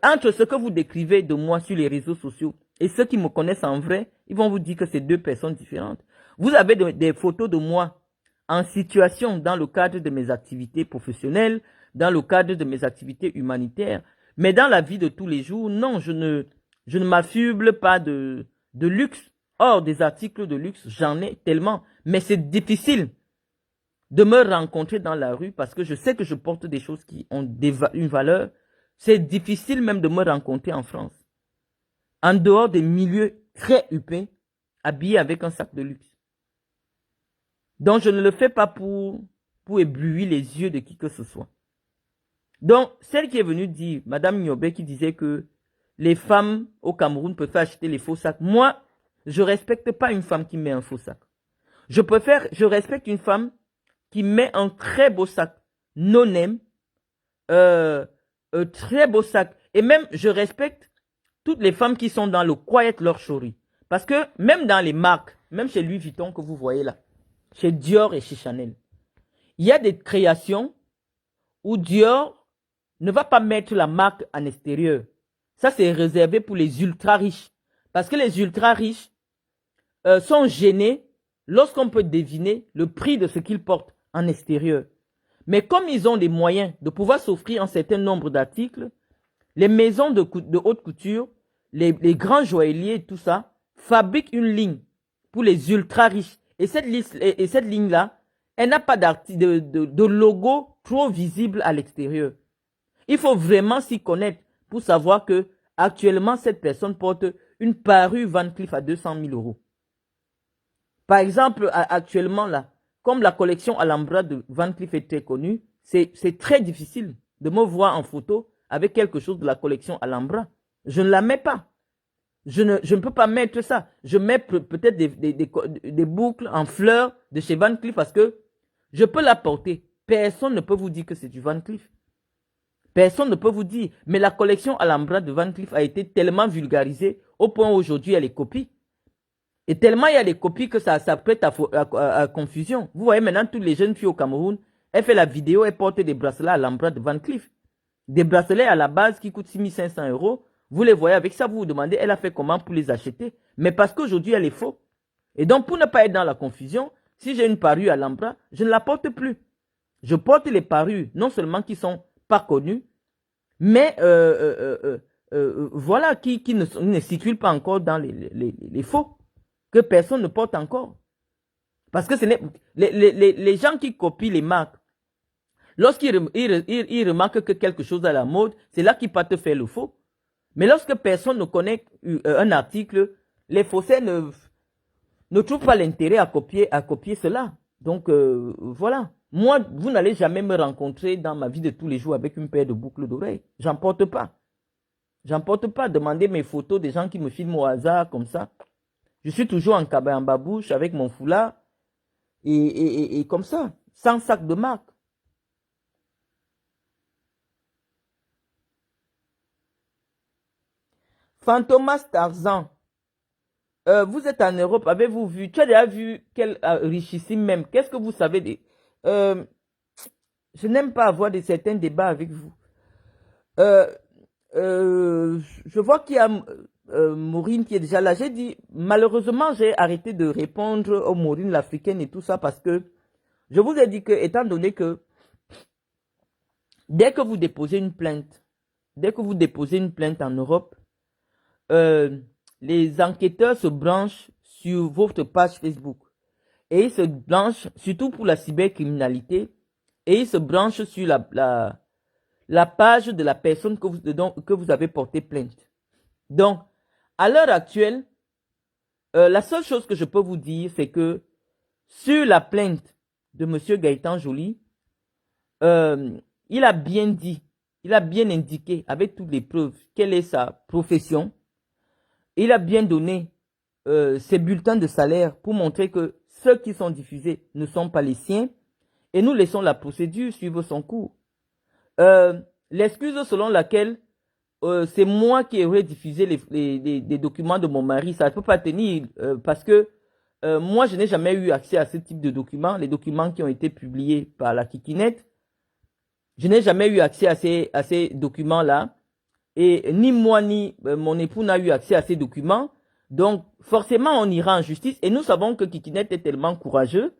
entre ce que vous décrivez de moi sur les réseaux sociaux et ceux qui me connaissent en vrai, ils vont vous dire que c'est deux personnes différentes. Vous avez des photos de moi en situation dans le cadre de mes activités professionnelles, dans le cadre de mes activités humanitaires. Mais dans la vie de tous les jours, non, je ne m'affuble pas de luxe. Or, des articles de luxe, j'en ai tellement. Mais c'est difficile de me rencontrer dans la rue parce que je sais que je porte des choses qui ont une valeur. C'est difficile même de me rencontrer en France. En dehors des milieux très huppés, habillé avec un sac de luxe. Donc, je ne le fais pas pour éblouir les yeux de qui que ce soit. Donc, celle qui est venue dire, Madame Nyobe, qui disait que les femmes au Cameroun peuvent acheter les faux sacs. Moi, je ne respecte pas une femme qui met un faux sac. Je respecte une femme qui met un très beau sac, no-name, très beau sac. Et même, je respecte toutes les femmes qui sont dans le quiet luxury. Parce que même dans les marques, même chez Louis Vuitton que vous voyez là, chez Dior et chez Chanel, il y a des créations où Dior ne va pas mettre la marque en extérieur. Ça, c'est réservé pour les ultra riches. Parce que les ultra riches sont gênés lorsqu'on peut deviner le prix de ce qu'ils portent en extérieur. Mais comme ils ont des moyens de pouvoir s'offrir un certain nombre d'articles, les maisons de haute couture, les grands joailliers et tout ça, fabriquent une ligne pour les ultra riches. Et cette ligne-là, elle n'a pas de logo trop visible à l'extérieur. Il faut vraiment s'y connaître pour savoir que actuellement cette personne porte une parure Van Cleef à 200 000 euros. Par exemple, actuellement là, comme la collection Alhambra de Van Cleef est très connue, c'est très difficile de me voir en photo avec quelque chose de la collection Alhambra. Je ne la mets pas. Je ne peux pas mettre ça. Je mets peut-être des boucles en fleurs de chez Van Cleef parce que je peux la porter. Personne ne peut vous dire que c'est du Van Cleef. Personne ne peut vous dire. Mais la collection Alhambra de Van Cleef a été tellement vulgarisée au point où aujourd'hui elle est copie. Et tellement il y a des copies que ça prête à confusion. Vous voyez maintenant toutes les jeunes filles au Cameroun, elle fait la vidéo, elle porte des bracelets Alhambra de Van Cleef. Des bracelets à la base qui coûtent 6 500 euros. Vous les voyez avec ça, vous vous demandez, elle a fait comment pour les acheter. Mais parce qu'aujourd'hui, elle est faux. Et donc, pour ne pas être dans la confusion, si j'ai une parure Alhambra, je ne la porte plus. Je porte les parures, non seulement qui ne sont pas connues, mais voilà, qui ne circulent pas encore dans les faux, que personne ne porte encore. Parce que les gens qui copient les marques, lorsqu'ils remarquent que quelque chose est à la mode, c'est là qu'ils partent faire le faux. Mais lorsque personne ne connaît un article, les faussaires ne trouvent pas l'intérêt à copier cela. Donc, voilà. Moi, vous n'allez jamais me rencontrer dans ma vie de tous les jours avec une paire de boucles d'oreilles. J'en porte pas. J'en porte pas. Demandez mes photos des gens qui me filment au hasard comme ça. Je suis toujours en babouche avec mon foulard et comme ça, sans sac de marque. Fantomas Tarzan, vous êtes en Europe, avez-vous vu, tu as déjà vu quel richissime même, qu'est-ce que vous savez de... je n'aime pas avoir certains débats avec vous. Je vois qu'il y a Maureen qui est déjà là. J'ai dit, malheureusement, j'ai arrêté de répondre aux Maureen l'africaine et tout ça parce que je vous ai dit que, étant donné que dès que vous déposez une plainte en Europe, les enquêteurs se branchent sur votre page Facebook. Et ils se branchent, surtout pour la cybercriminalité, et ils se branchent sur la page de la personne que vous avez porté plainte. Donc, à l'heure actuelle, la seule chose que je peux vous dire, c'est que sur la plainte de M. Gaëtan Joly, il a bien dit, il a bien indiqué avec toutes les preuves quelle est sa profession. Il a bien donné ses bulletins de salaire pour montrer que ceux qui sont diffusés ne sont pas les siens. Et nous laissons la procédure suivre son cours. L'excuse selon laquelle c'est moi qui aurais diffusé les documents de mon mari, ça ne peut pas tenir parce que moi, je n'ai jamais eu accès à ce type de documents, les documents qui ont été publiés par la Kikinette. Je n'ai jamais eu accès à ces documents-là. Et ni moi, ni mon époux n'a eu accès à ces documents. Donc, forcément, on ira en justice. Et nous savons que Kikinette est tellement courageux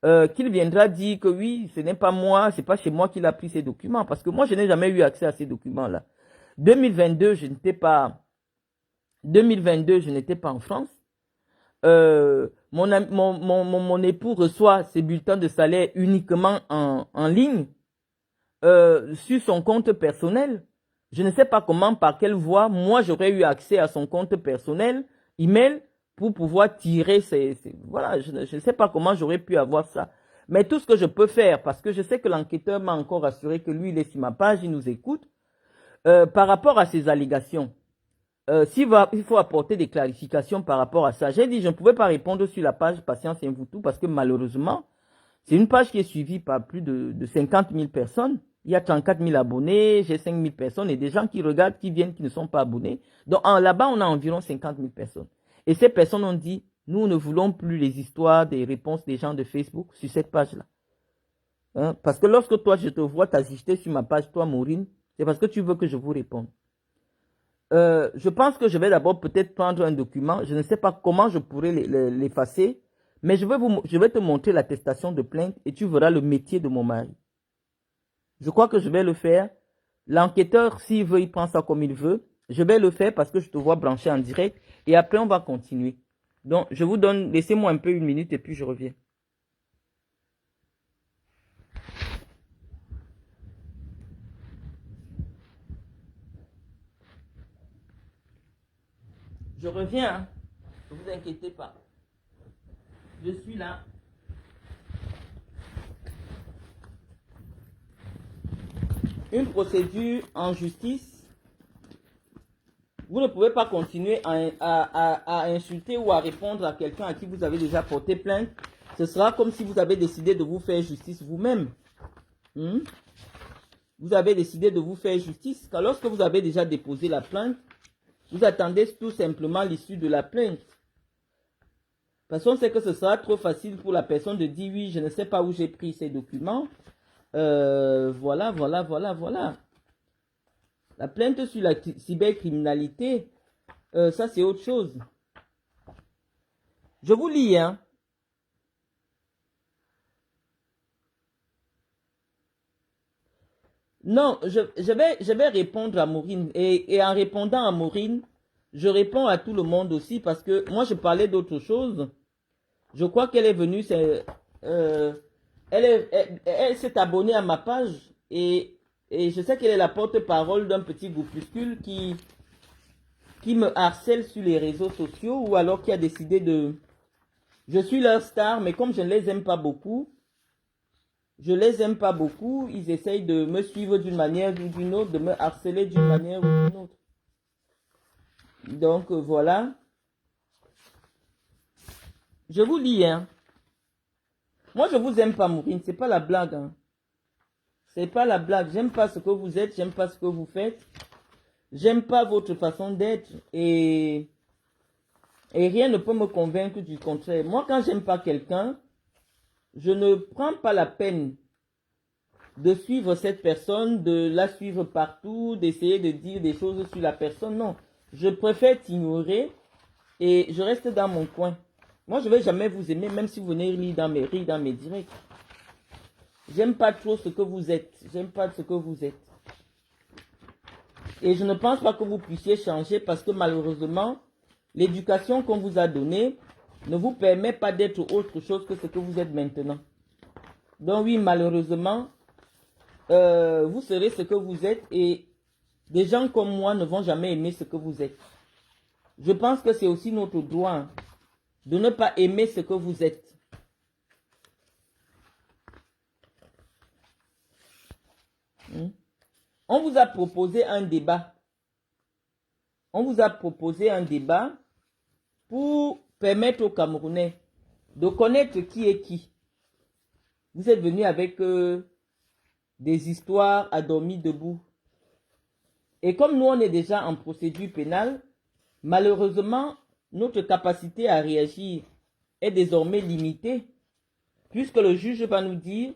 qu'il viendra dire que oui, ce n'est pas moi, c'est pas chez moi qu'il a pris ces documents. Parce que moi, je n'ai jamais eu accès à ces documents-là. 2022, je n'étais pas en France. Mon époux reçoit ses bulletins de salaire uniquement en ligne sur son compte personnel. Je ne sais pas comment, par quelle voie, moi j'aurais eu accès à son compte personnel, email, pour pouvoir tirer voilà, je ne sais pas comment j'aurais pu avoir ça. Mais tout ce que je peux faire, parce que je sais que l'enquêteur m'a encore assuré que lui, il est sur ma page, il nous écoute, par rapport à ces allégations. il faut apporter des clarifications par rapport à ça. J'ai dit, je ne pouvais pas répondre sur la page Patience et vous tout parce que malheureusement, c'est une page qui est suivie par plus de 50 000 personnes. Il y a 34 000 abonnés, j'ai 5 000 personnes et des gens qui regardent, qui viennent, qui ne sont pas abonnés. Donc là-bas, on a environ 50 000 personnes. Et ces personnes ont dit, nous ne voulons plus les histoires, des réponses des gens de Facebook sur cette page-là. Hein? Parce que lorsque toi, je te vois t'assister sur ma page, toi, Maureen, c'est parce que tu veux que je vous réponde. Je pense que je vais d'abord peut-être prendre un document. Je ne sais pas comment je pourrais l'effacer, mais je vais te montrer l'attestation de plainte et tu verras le métier de mon mari. Je crois que je vais le faire. L'enquêteur, s'il veut, il prend ça comme il veut. Je vais le faire parce que je te vois branché en direct et après on va continuer. Donc, je vous donne, laissez-moi un peu une minute et puis je reviens. Je reviens, hein. Ne vous inquiétez pas. Je suis là. Une procédure en justice, vous ne pouvez pas continuer à insulter ou à répondre à quelqu'un à qui vous avez déjà porté plainte. Ce sera comme si vous avez décidé de vous faire justice vous-même. Vous avez décidé de vous faire justice. Car lorsque vous avez déjà déposé la plainte, vous attendez tout simplement l'issue de la plainte. Parce qu'on sait que ce sera trop facile pour la personne de dire oui, je ne sais pas où j'ai pris ces documents. Voilà. La plainte sur la cybercriminalité, ça c'est autre chose. Je vous lis, hein. Non, je vais répondre à Maureen. Et en répondant à Maureen, je réponds à tout le monde aussi parce que moi je parlais d'autre chose. Je crois qu'elle est venue, elle s'est abonnée à ma page et je sais qu'elle est la porte-parole d'un petit groupuscule qui me harcèle sur les réseaux sociaux ou alors qui a décidé de... Je suis leur star, mais comme je ne les aime pas beaucoup, ils essayent de me suivre d'une manière ou d'une autre, de me harceler d'une manière ou d'une autre. Donc voilà. Je vous lis, hein. Moi, je vous aime pas, Maureen. C'est pas la blague, hein. C'est pas la blague. J'aime pas ce que vous êtes. J'aime pas ce que vous faites. J'aime pas votre façon d'être. Et rien ne peut me convaincre du contraire. Moi, quand j'aime pas quelqu'un, je ne prends pas la peine de suivre cette personne, de la suivre partout, d'essayer de dire des choses sur la personne. Non. Je préfère t'ignorer et je reste dans mon coin. Moi, je ne vais jamais vous aimer, même si vous venez rire dans mes directs. J'aime pas trop ce que vous êtes. J'aime pas ce que vous êtes. Et je ne pense pas que vous puissiez changer parce que malheureusement, l'éducation qu'on vous a donnée ne vous permet pas d'être autre chose que ce que vous êtes maintenant. Donc oui, malheureusement, vous serez ce que vous êtes et des gens comme moi ne vont jamais aimer ce que vous êtes. Je pense que c'est aussi notre droit de ne pas aimer ce que vous êtes. On vous a proposé un débat. On vous a proposé un débat pour permettre aux Camerounais de connaître qui est qui. Vous êtes venus avec des histoires à dormir debout. Et comme nous, on est déjà en procédure pénale, malheureusement, notre capacité à réagir est désormais limitée, puisque le juge va nous dire,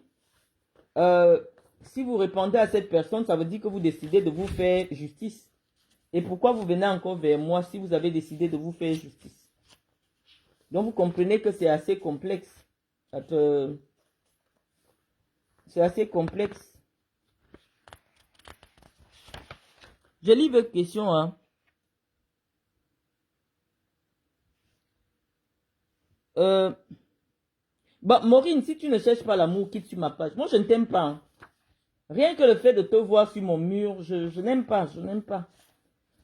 si vous répondez à cette personne, ça veut dire que vous décidez de vous faire justice. Et pourquoi vous venez encore vers moi si vous avez décidé de vous faire justice? Donc vous comprenez que c'est assez complexe. C'est assez complexe. Je lis votre question, hein. Bon, Maureen, si tu ne cherches pas l'amour, quitte sur ma page. Moi, je ne t'aime pas. Hein. Rien que le fait de te voir sur mon mur, je n'aime pas, je n'aime pas.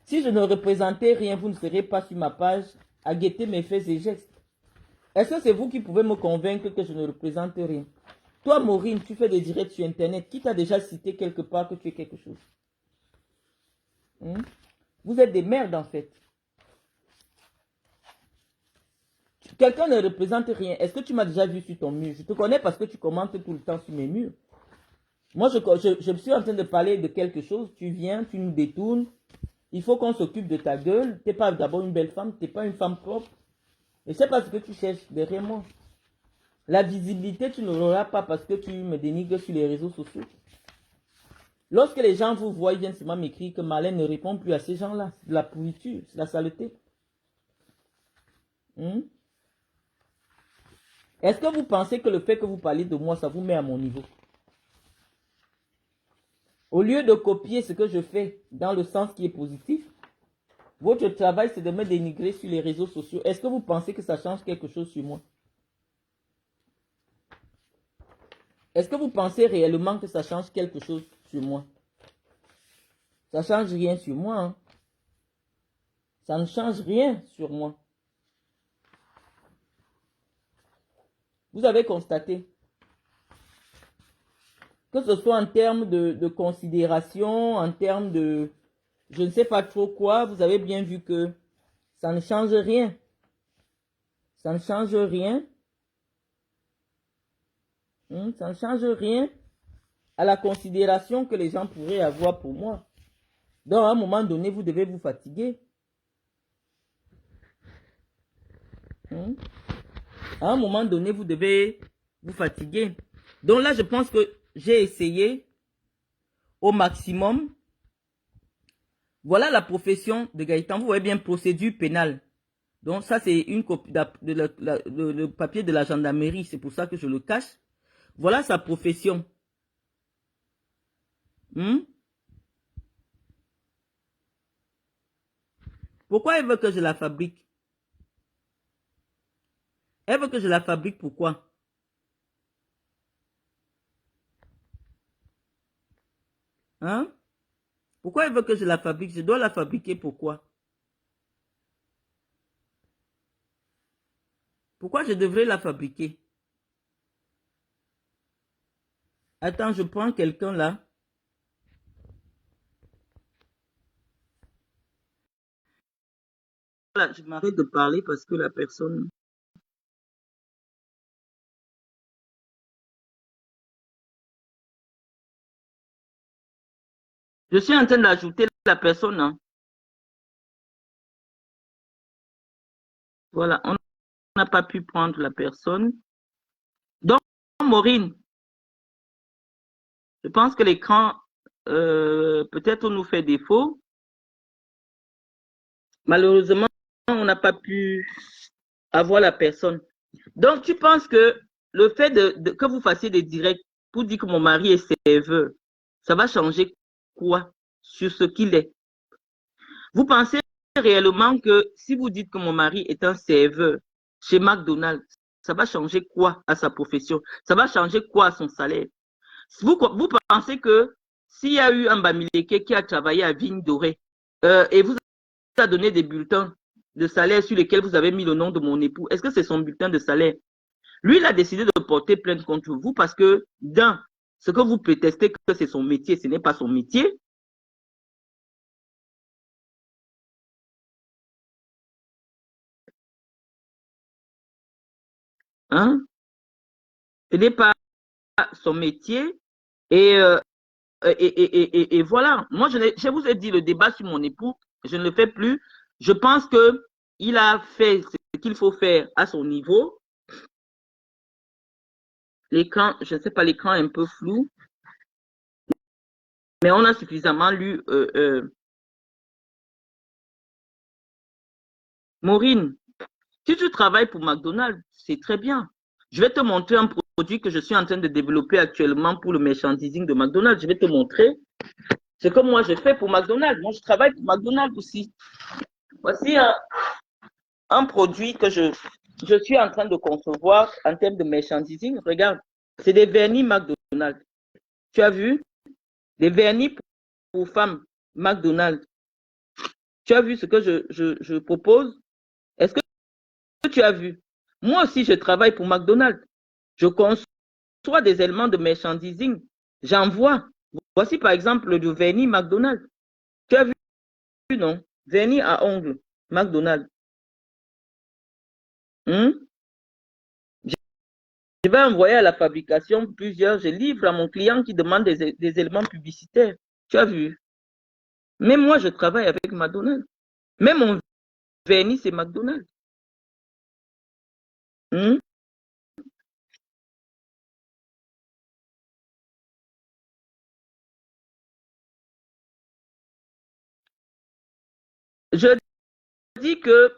Si je ne représentais rien, vous ne serez pas sur ma page à guetter mes faits et gestes. Est-ce que c'est vous qui pouvez me convaincre que je ne représente rien? Toi, Maureen, tu fais des directs sur Internet. Qui t'a déjà cité quelque part que tu es quelque chose? Vous êtes des merdes en fait. Quelqu'un ne représente rien. Est-ce que tu m'as déjà vu sur ton mur? Je te connais parce que tu commentes tout le temps sur mes murs. Moi, je suis en train de parler de quelque chose. Tu viens, tu nous détournes. Il faut qu'on s'occupe de ta gueule. Tu n'es pas d'abord une belle femme. Tu n'es pas une femme propre. Et c'est pas ce que tu cherches derrière moi. La visibilité, tu ne l'auras pas parce que tu me dénigres sur les réseaux sociaux. Lorsque les gens vous voient, ils viennent seulement m'écrire que Marlène ne répond plus à ces gens-là. C'est de la pourriture, c'est de la saleté. Est-ce que vous pensez que le fait que vous parlez de moi, ça vous met à mon niveau? Au lieu de copier ce que je fais dans le sens qui est positif, votre travail, c'est de me dénigrer sur les réseaux sociaux. Est-ce que vous pensez que ça change quelque chose sur moi? Est-ce que vous pensez réellement que ça change quelque chose sur moi? Ça ne change rien sur moi. Hein? Ça ne change rien sur moi. Vous avez constaté que ce soit en termes de considération, en termes de je ne sais pas trop quoi, vous avez bien vu que ça ne change rien. Ça ne change rien. Ça ne change rien à la considération que les gens pourraient avoir pour moi. Donc, à un moment donné, vous devez vous fatiguer. À un moment donné, vous devez vous fatiguer. Donc là, je pense que j'ai essayé au maximum. Voilà la profession de Gaëtan. Vous voyez bien, procédure pénale. Donc ça, c'est une copie le papier de la gendarmerie. C'est pour ça que je le cache. Voilà sa profession. Pourquoi elle veut que je la fabrique? Elle veut que je la fabrique, pourquoi? Hein? Pourquoi elle veut que je la fabrique? Je dois la fabriquer, pourquoi? Pourquoi je devrais la fabriquer? Attends, je prends quelqu'un là. Voilà, je m'arrête de parler parce que la personne... Je suis en train d'ajouter la personne. Hein. Voilà, on n'a pas pu prendre la personne. Donc, Maureen, je pense que l'écran, peut-être nous fait défaut. Malheureusement, on n'a pas pu avoir la personne. Donc, tu penses que le fait que vous fassiez des directs pour dire que mon mari est serveur, ça va changer quoi sur ce qu'il est? Vous pensez réellement que si vous dites que mon mari est un serveur chez McDonald's, ça va changer quoi à sa profession? Ça va changer quoi à son salaire? Vous pensez que s'il y a eu un Bamileke qui a travaillé à Vigne Dorée et vous a donné des bulletins de salaire sur lesquels vous avez mis le nom de mon époux, est-ce que c'est son bulletin de salaire? Lui, il a décidé de porter plainte contre vous parce que, dans ce que vous prétestez que c'est son métier, ce n'est pas son métier. Hein? Ce n'est pas son métier. Et voilà. Moi, je vous ai dit, le débat sur mon époux, je ne le fais plus. Je pense qu'il a fait ce qu'il faut faire à son niveau. L'écran, je ne sais pas, l'écran est un peu flou. Mais on a suffisamment lu. Maureen, si tu travailles pour McDonald's, c'est très bien. Je vais te montrer un produit que je suis en train de développer actuellement pour le merchandising de McDonald's. Je vais te montrer ce que moi je fais pour McDonald's. Moi, je travaille pour McDonald's aussi. Voici un produit que je suis en train de concevoir en termes de merchandising. Regarde, c'est des vernis McDonald's. Tu as vu? Des vernis pour femmes McDonald's. Tu as vu ce que je propose? Est-ce que tu as vu? Moi aussi, je travaille pour McDonald's. Je conçois des éléments de merchandising. J'envoie. Voici par exemple le vernis McDonald's. Tu as vu, non? Vernis à ongles, McDonald's. Hmm? Je vais envoyer à la fabrication plusieurs. Je livre à mon client qui demande des éléments publicitaires. Tu as vu? Même moi, je travaille avec McDonald's. Même mon vernis, c'est McDonald's. Hmm? Je dis que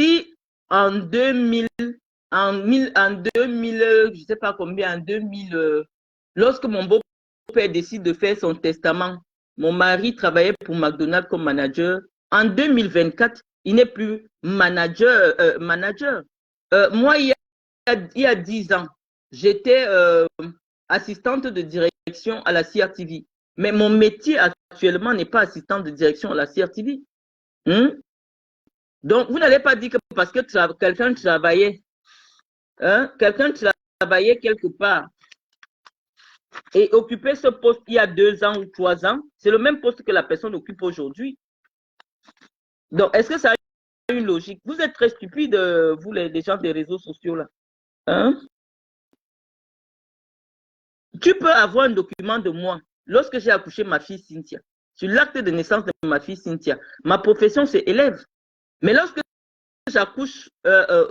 si en 2000, en 2000, je ne sais pas combien, en 2000, lorsque mon beau-père décide de faire son testament, mon mari travaillait pour McDonald's comme manager. En 2024, il n'est plus manager. Moi, il y a 10 ans, j'étais assistante de direction à la CRTV. Mais mon métier actuellement n'est pas assistante de direction à la CRTV. Hmm? Donc, vous n'allez pas dire que parce que quelqu'un travaillait, hein, quelqu'un travaillait quelque part et occupait ce poste il y a 2 ans ou 3 ans, c'est le même poste que la personne occupe aujourd'hui. Donc, est-ce que ça a une logique? Vous êtes très stupides, vous, les gens des réseaux sociaux, là. Hein? Tu peux avoir un document de moi. Lorsque j'ai accouché ma fille Cynthia, sur l'acte de naissance de ma fille Cynthia, ma profession, c'est élève. Mais lorsque j'accouche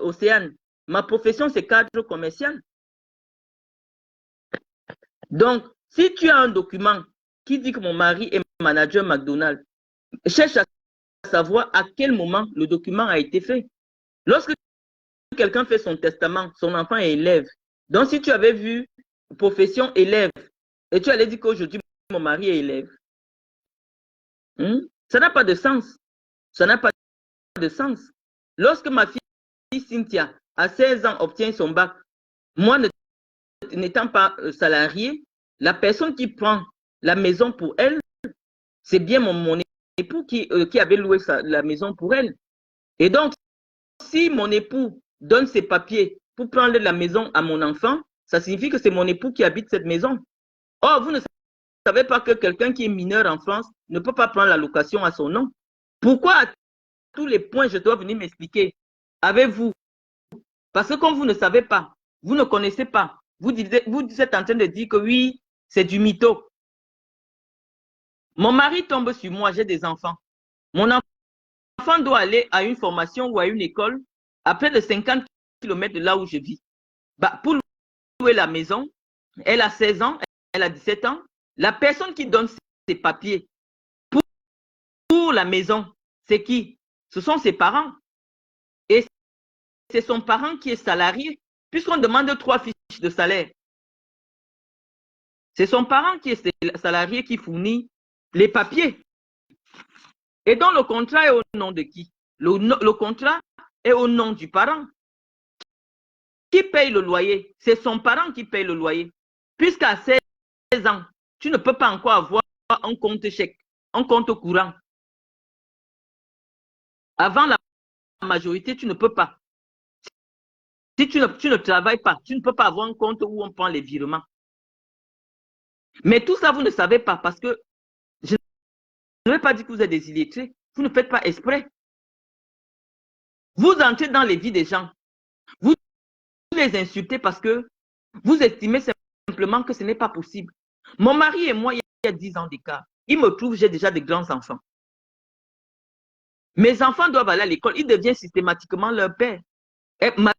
Océane, ma profession, c'est cadre commercial. Donc, si tu as un document qui dit que mon mari est manager McDonald's, cherche à savoir à quel moment le document a été fait. Lorsque quelqu'un fait son testament, son enfant est élève. Donc, si tu avais vu profession élève et tu allais dire qu'aujourd'hui, mon mari est élève, ça n'a pas de sens. Ça n'a pas de sens. Lorsque ma fille Cynthia, à 16 ans, obtient son bac, moi, n'étant pas salarié, la personne qui prend la maison pour elle, c'est bien mon époux qui avait loué la maison pour elle. Et donc, si mon époux donne ses papiers pour prendre la maison à mon enfant, ça signifie que c'est mon époux qui habite cette maison. Or, vous ne savez pas que quelqu'un qui est mineur en France ne peut pas prendre la location à son nom. Pourquoi à tous les points je dois venir m'expliquer avec vous? Parce que comme vous ne savez pas, vous ne connaissez pas, vous êtes en train de dire que oui, c'est du mytho. Mon mari tombe sur moi, j'ai des enfants. Mon enfant doit aller à une formation ou à une école à près de 50 km de là où je vis. Bah, pour louer la maison, elle a 16 ans, elle a 17 ans. La personne qui donne ses papiers pour la maison, c'est qui? Ce sont ses parents. Et c'est son parent qui est salarié, puisqu'on demande 3 fiches de salaire. C'est son parent qui est salarié qui fournit les papiers. Et donc, le contrat est au nom de qui? Le contrat est au nom du parent. Qui paye le loyer? C'est son parent qui paye le loyer. Puisqu'à 16 ans, tu ne peux pas encore avoir un compte chèque, un compte courant. Avant la majorité, tu ne peux pas. Si tu ne travailles pas, tu ne peux pas avoir un compte où on prend les virements. Mais tout ça, vous ne savez pas parce que je ne vais pas dire que vous êtes des illettrés. Vous ne faites pas exprès. Vous entrez dans les vies des gens. Vous les insultez parce que vous estimez simplement que ce n'est pas possible. Mon mari et moi, il y a 10 ans d'écart. Il me trouve, j'ai déjà de grands enfants. Mes enfants doivent aller à l'école. Ils deviennent systématiquement leur père. Et ma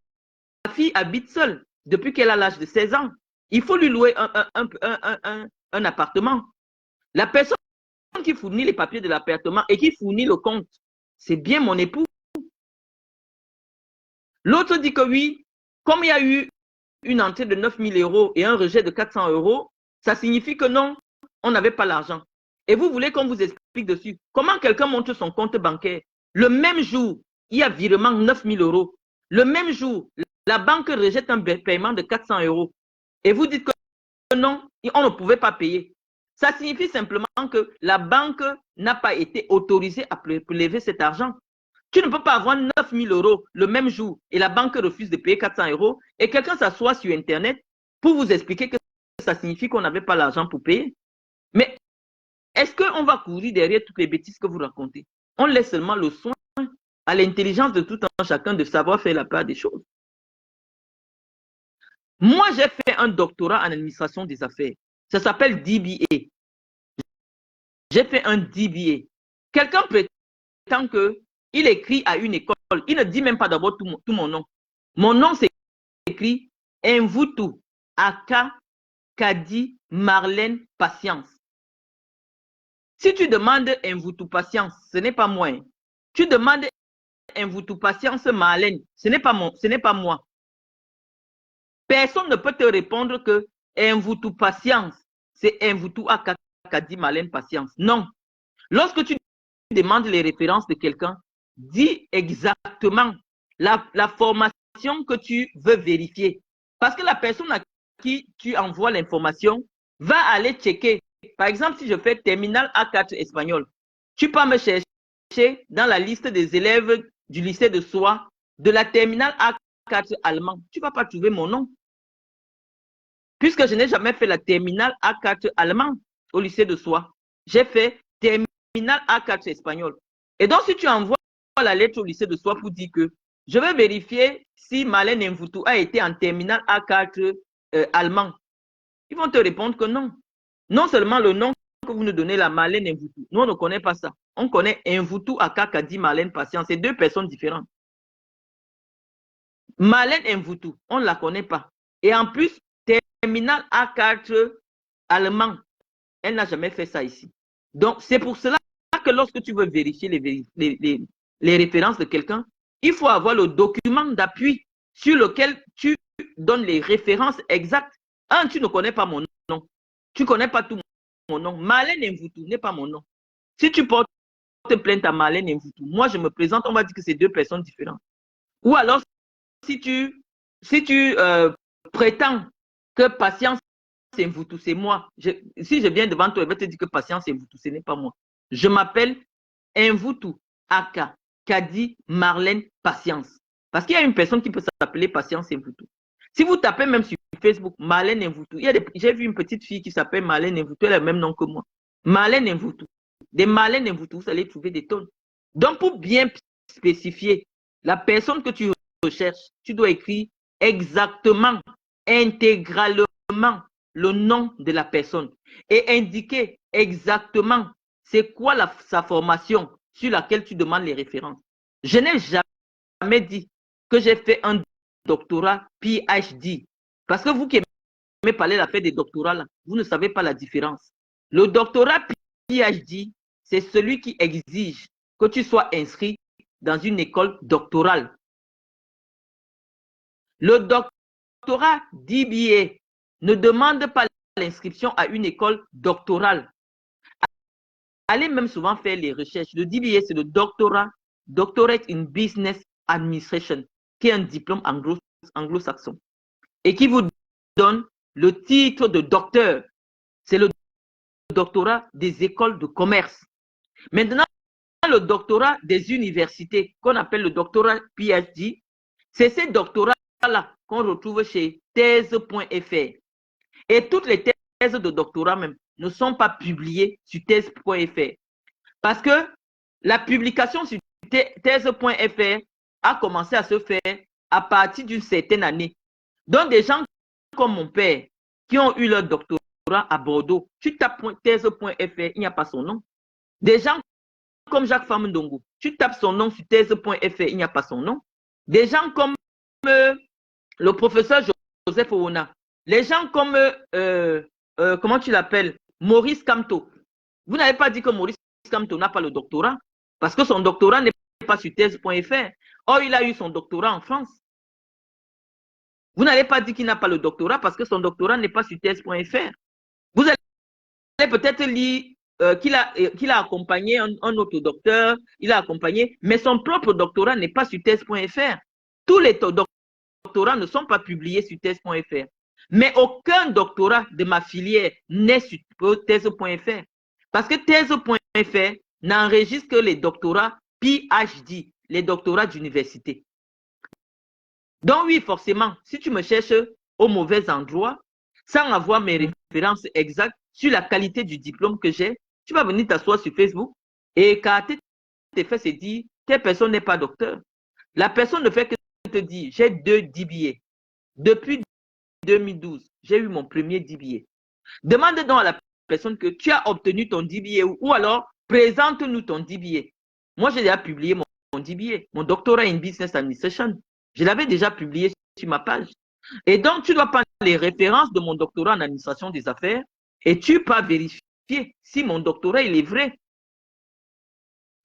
fille habite seule depuis qu'elle a l'âge de 16 ans. Il faut lui louer un appartement. La personne qui fournit les papiers de l'appartement et qui fournit le compte, c'est bien mon époux. L'autre dit que oui, comme il y a eu une entrée de 9 000 € et un rejet de 400 €, ça signifie que non, on n'avait pas l'argent. Et vous voulez qu'on vous explique dessus. Comment quelqu'un montre son compte bancaire? Le même jour, il y a virement 9 000 €. Le même jour, la banque rejette un paiement de 400 €. Et vous dites que non, on ne pouvait pas payer. Ça signifie simplement que la banque n'a pas été autorisée à prélever cet argent. Tu ne peux pas avoir 9 000 € le même jour et la banque refuse de payer 400 € et quelqu'un s'assoit sur Internet pour vous expliquer que ça signifie qu'on n'avait pas l'argent pour payer. Mais Est-ce qu'on va courir derrière toutes les bêtises que vous racontez? On laisse seulement le soin à l'intelligence de tout un chacun de savoir faire la part des choses. Moi, j'ai fait un doctorat en administration des affaires. Ça s'appelle DBA. J'ai fait un DBA. Quelqu'un prétend qu'il écrit à une école. Il ne dit même pas d'abord tout mon nom. Mon nom, c'est écrit Mvutu Aka Kadi Marlène Patience. Si tu demandes Mvutu Patience, ce n'est pas moi. Tu demandes Mvutu Patience Marlène, ce n'est pas moi. Personne ne peut te répondre que Mvutu Patience, c'est Mvutu Aka Kadi Marlène Patience. Non. Lorsque tu demandes les références de quelqu'un, dis exactement la formation que tu veux vérifier. Parce que la personne à qui tu envoies l'information va aller checker. Par exemple, si je fais terminal A4 espagnol, tu peux me chercher dans la liste des élèves du lycée de Soie de la terminale A4 allemand. Tu ne vas pas trouver mon nom. Puisque je n'ai jamais fait la terminale A4 allemand au lycée de Soie. J'ai fait terminal A4 espagnol. Et donc, si tu envoies la lettre au lycée de Soie pour dire que je vais vérifier si Marlène Mvutu a été en terminal A4 allemand, ils vont te répondre que non. Non seulement le nom que vous nous donnez, la Marlène Mvutu, nous on ne connaît pas ça. On connaît Mvutu Aka Kadi Marlène Patience. C'est deux personnes différentes. Marlène Mvutu, on ne la connaît pas. Et en plus, terminal A4 allemand, elle n'a jamais fait ça ici. Donc, c'est pour cela que lorsque tu veux vérifier les références de quelqu'un, il faut avoir le document d'appui sur lequel tu donnes les références exactes. Un, tu ne connais pas mon nom. Tu ne connais pas tout mon nom. Marlène Mvutu n'est pas mon nom. Si tu portes plainte à Marlène Mvutu, moi je me présente, on va dire que c'est deux personnes différentes. Ou alors, si tu prétends que Patience c'est Mvutu, c'est moi. Si je viens devant toi, je vais te dire que Patience c'est Mvutu, ce n'est pas moi. Je m'appelle Mvutu Aka Kadi Marlène Patience. Parce qu'il y a une personne qui peut s'appeler Patience Mvutu. Si vous tapez même sur Facebook Marlène Mvutu, j'ai vu une petite fille qui s'appelle Marlène Mvutu, elle a le même nom que moi. Marlène Mvutu. Des Marlène Mvutu, vous allez trouver des tonnes. Donc, pour bien spécifier la personne que tu recherches, tu dois écrire exactement, intégralement le nom de la personne et indiquer exactement c'est quoi sa formation sur laquelle tu demandes les références. Je n'ai jamais dit que j'ai fait un doctorat PhD. Parce que vous qui aimez parler l'affaire des doctorats, là, vous ne savez pas la différence. Le doctorat PhD, c'est celui qui exige que tu sois inscrit dans une école doctorale. Le doctorat DBA ne demande pas l'inscription à une école doctorale. Allez même souvent faire les recherches. Le DBA, c'est le Doctorate in Business Administration, qui est un diplôme anglo-saxon et qui vous donne le titre de docteur. C'est le doctorat des écoles de commerce. Maintenant, le doctorat des universités, qu'on appelle le doctorat PhD, c'est ces doctorats-là qu'on retrouve chez thèse.fr. Et toutes les thèses de doctorat même ne sont pas publiées sur thèse.fr. Parce que la publication sur thèse.fr a commencé à se faire à partir d'une certaine année. Donc, des gens comme mon père qui ont eu leur doctorat à Bordeaux, tu tapes thèse.fr, il n'y a pas son nom. Des gens comme Jacques Famundongo, tu tapes son nom sur thèse.fr, il n'y a pas son nom. Des gens comme le professeur Joseph Owona, les gens comme, comment tu l'appelles, Maurice Kamto. Vous n'avez pas dit que Maurice Kamto n'a pas le doctorat, parce que son doctorat n'est pas sur thèse.fr. Or, il a eu son doctorat en France. Vous n'avez pas dit qu'il n'a pas le doctorat, parce que son doctorat n'est pas sur thèse.fr. Vous allez peut-être lire qu'il a accompagné un autre docteur, il a accompagné, mais son propre doctorat n'est pas sur thèse.fr. Tous les doctorats ne sont pas publiés sur thèse.fr. Mais aucun doctorat de ma filière n'est sur thèse.fr. Parce que thèse.fr n'enregistre que les doctorats PhD, les doctorats d'université. Donc oui, forcément, si tu me cherches au mauvais endroit, sans avoir mes références exactes sur la qualité du diplôme que j'ai, Tu vas venir t'asseoir sur Facebook et écarter tes fesses et dire, telle personne n'est pas docteur. La personne ne fait que te dire, j'ai 2 DBA. Depuis 2012, j'ai eu mon premier DBA. Demande donc à la personne que tu as obtenu ton DBA ou alors présente-nous ton DBA. Moi, j'ai déjà publié mon DBA, mon doctorat in business administration. Je l'avais déjà publié sur ma page. Et donc, tu dois prendre les références de mon doctorat en administration des affaires et tu peux vérifier si mon doctorat il est vrai.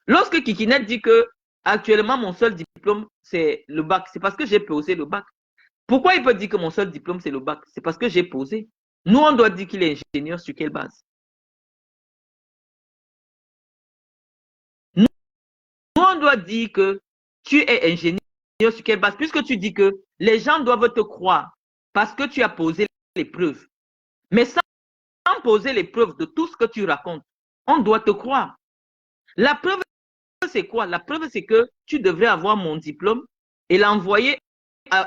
Lorsque Kikinet dit que actuellement mon seul diplôme c'est le bac, c'est parce que j'ai posé le bac. Pourquoi il peut dire que mon seul diplôme c'est le bac? C'est parce que j'ai posé. Nous, on doit dire qu'il est ingénieur sur quelle base? Nous, on doit dire que tu es ingénieur sur quelle base? Puisque tu dis que les gens doivent te croire parce que tu as posé les preuves. Mais sans poser les preuves de tout ce que tu racontes, on doit te croire. La preuve, c'est quoi? La preuve, c'est que tu devrais avoir mon diplôme et l'envoyer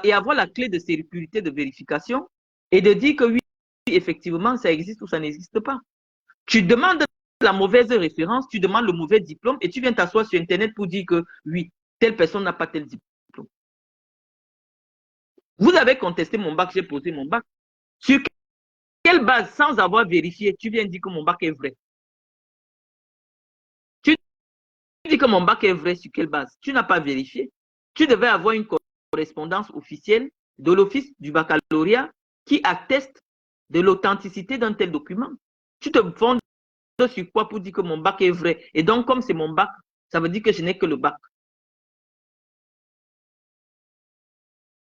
et avoir la clé de sécurité de vérification et de dire que oui, effectivement, ça existe ou ça n'existe pas. Tu demandes la mauvaise référence, tu demandes le mauvais diplôme et tu viens t'asseoir sur Internet pour dire que oui, telle personne n'a pas tel diplôme. Vous avez contesté mon bac, j'ai posé mon bac. Sur quelle base, sans avoir vérifié, tu viens dire que mon bac est vrai? Tu dis que mon bac est vrai sur quelle base? Tu n'as pas vérifié. Tu devais avoir une correspondance officielle de l'office du baccalauréat qui atteste de l'authenticité d'un tel document. Tu te fondes sur quoi pour dire que mon bac est vrai? Et donc, comme c'est mon bac, ça veut dire que je n'ai que le bac.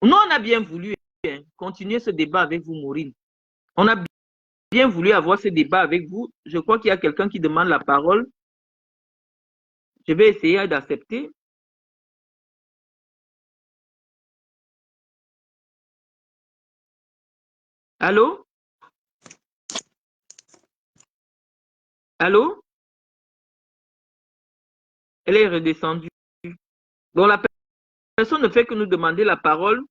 Nous, on a bien voulu continuer ce débat avec vous, Maureen. On a bien voulu avoir ce débat avec vous. Je crois qu'il y a quelqu'un qui demande la parole. Je vais essayer d'accepter. Allô? Allô? Elle est redescendue. Donc, la personne ne fait que nous demander la parole.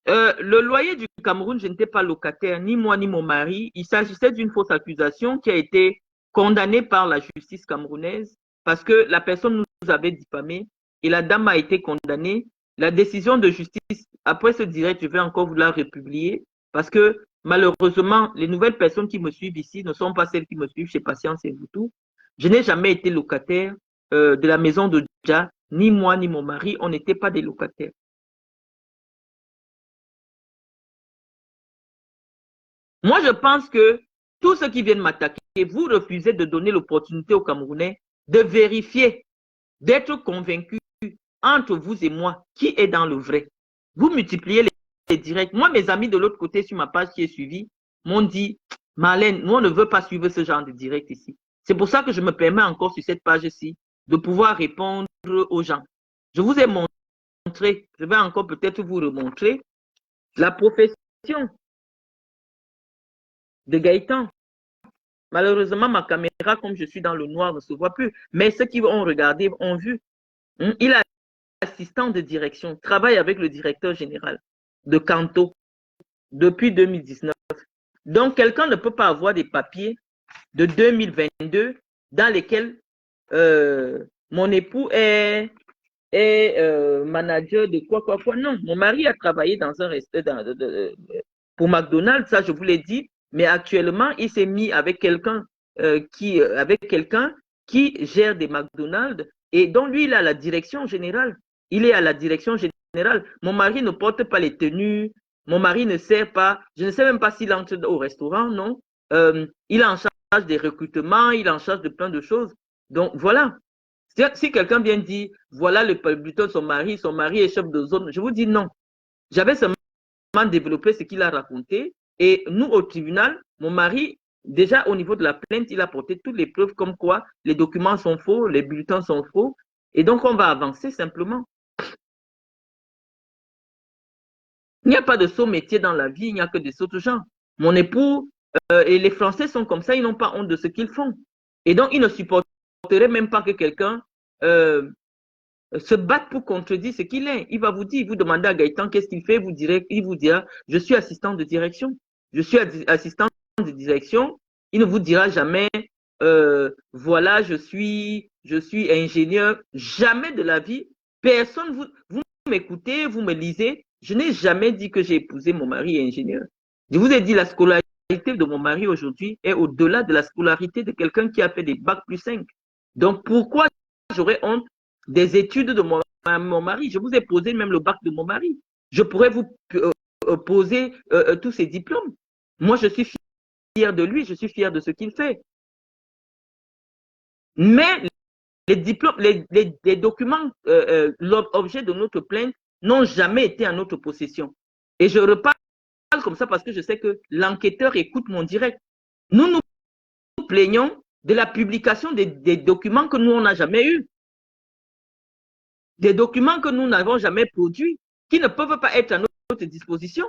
Le loyer du Cameroun, je n'étais pas locataire, ni moi ni mon mari. Il s'agissait d'une fausse accusation qui a été condamnée par la justice camerounaise parce que la personne nous avait diffamé et la dame a été condamnée. La décision de justice, après ce direct, je vais encore vous la republier parce que malheureusement, les nouvelles personnes qui me suivent ici ne sont pas celles qui me suivent chez Patience et vous tout. Je n'ai jamais été locataire de la maison de Dja, ni moi ni mon mari, on n'était pas des locataires. Moi, je pense que tous ceux qui viennent m'attaquer, vous refusez de donner l'opportunité aux Camerounais de vérifier, d'être convaincus entre vous et moi qui est dans le vrai. Vous multipliez les directs. Moi, mes amis de l'autre côté sur ma page qui est suivie m'ont dit, Marlène, nous, on ne veut pas suivre ce genre de direct ici. C'est pour ça que je me permets encore sur cette page-ci de pouvoir répondre aux gens. Je vous ai montré, je vais encore peut-être vous remontrer la profession de Gaëtan. Malheureusement, ma caméra, comme je suis dans le noir, ne se voit plus. Mais ceux qui ont regardé ont vu. Il est assistant de direction, travaille avec le directeur général de Canto depuis 2019. Donc, quelqu'un ne peut pas avoir des papiers de 2022 dans lesquels mon époux est manager de quoi. Non, mon mari a travaillé dans un restaurant pour McDonald's, ça je vous l'ai dit, mais actuellement, il s'est mis avec quelqu'un qui gère des McDonald's et donc lui, il est à la direction générale. Il est à la direction générale. Mon mari ne porte pas les tenues, mon mari ne sert pas, je ne sais même pas s'il entre au restaurant, non. Il est en charge des recrutements, il est en charge de plein de choses. Donc voilà. Si quelqu'un vient dire, voilà le bulletin de son mari est chef de zone, je vous dis non. J'avais seulement développé ce qu'il a raconté et nous, au tribunal, mon mari, déjà au niveau de la plainte, il a porté toutes les preuves comme quoi les documents sont faux, les bulletins sont faux et donc on va avancer simplement. Il n'y a pas de saut métier dans la vie, il n'y a que des sauts gens. Mon époux et les Français sont comme ça, ils n'ont pas honte de ce qu'ils font. Et donc, ils ne supporteraient même pas que quelqu'un se batte pour contredire ce qu'il est. Il va vous dire, vous demandez à Gaëtan qu'est-ce qu'il fait, il vous dira, je suis assistant de direction. Je suis assistant de direction Il ne vous dira jamais, voilà, je suis ingénieur. Jamais de la vie. Personne, vous m'écoutez, vous me lisez. Je n'ai jamais dit que j'ai épousé mon mari ingénieur. Je vous ai dit la scolarité de mon mari aujourd'hui est au-delà de la scolarité de quelqu'un qui a fait des bacs plus 5. Donc, pourquoi j'aurais honte des études de mon mari? Je vous ai posé même le bac de mon mari. Je pourrais vous poser tous ces diplômes. Moi, je suis fier de lui, je suis fier de ce qu'il fait. Mais les diplômes, les documents, l'objet de notre plainte n'ont jamais été en notre possession. Et je reparle comme ça parce que je sais que l'enquêteur écoute mon direct. Nous nous plaignons de la publication des documents que nous, on n'a jamais eus. Des documents que nous n'avons jamais produits, qui ne peuvent pas être à notre disposition.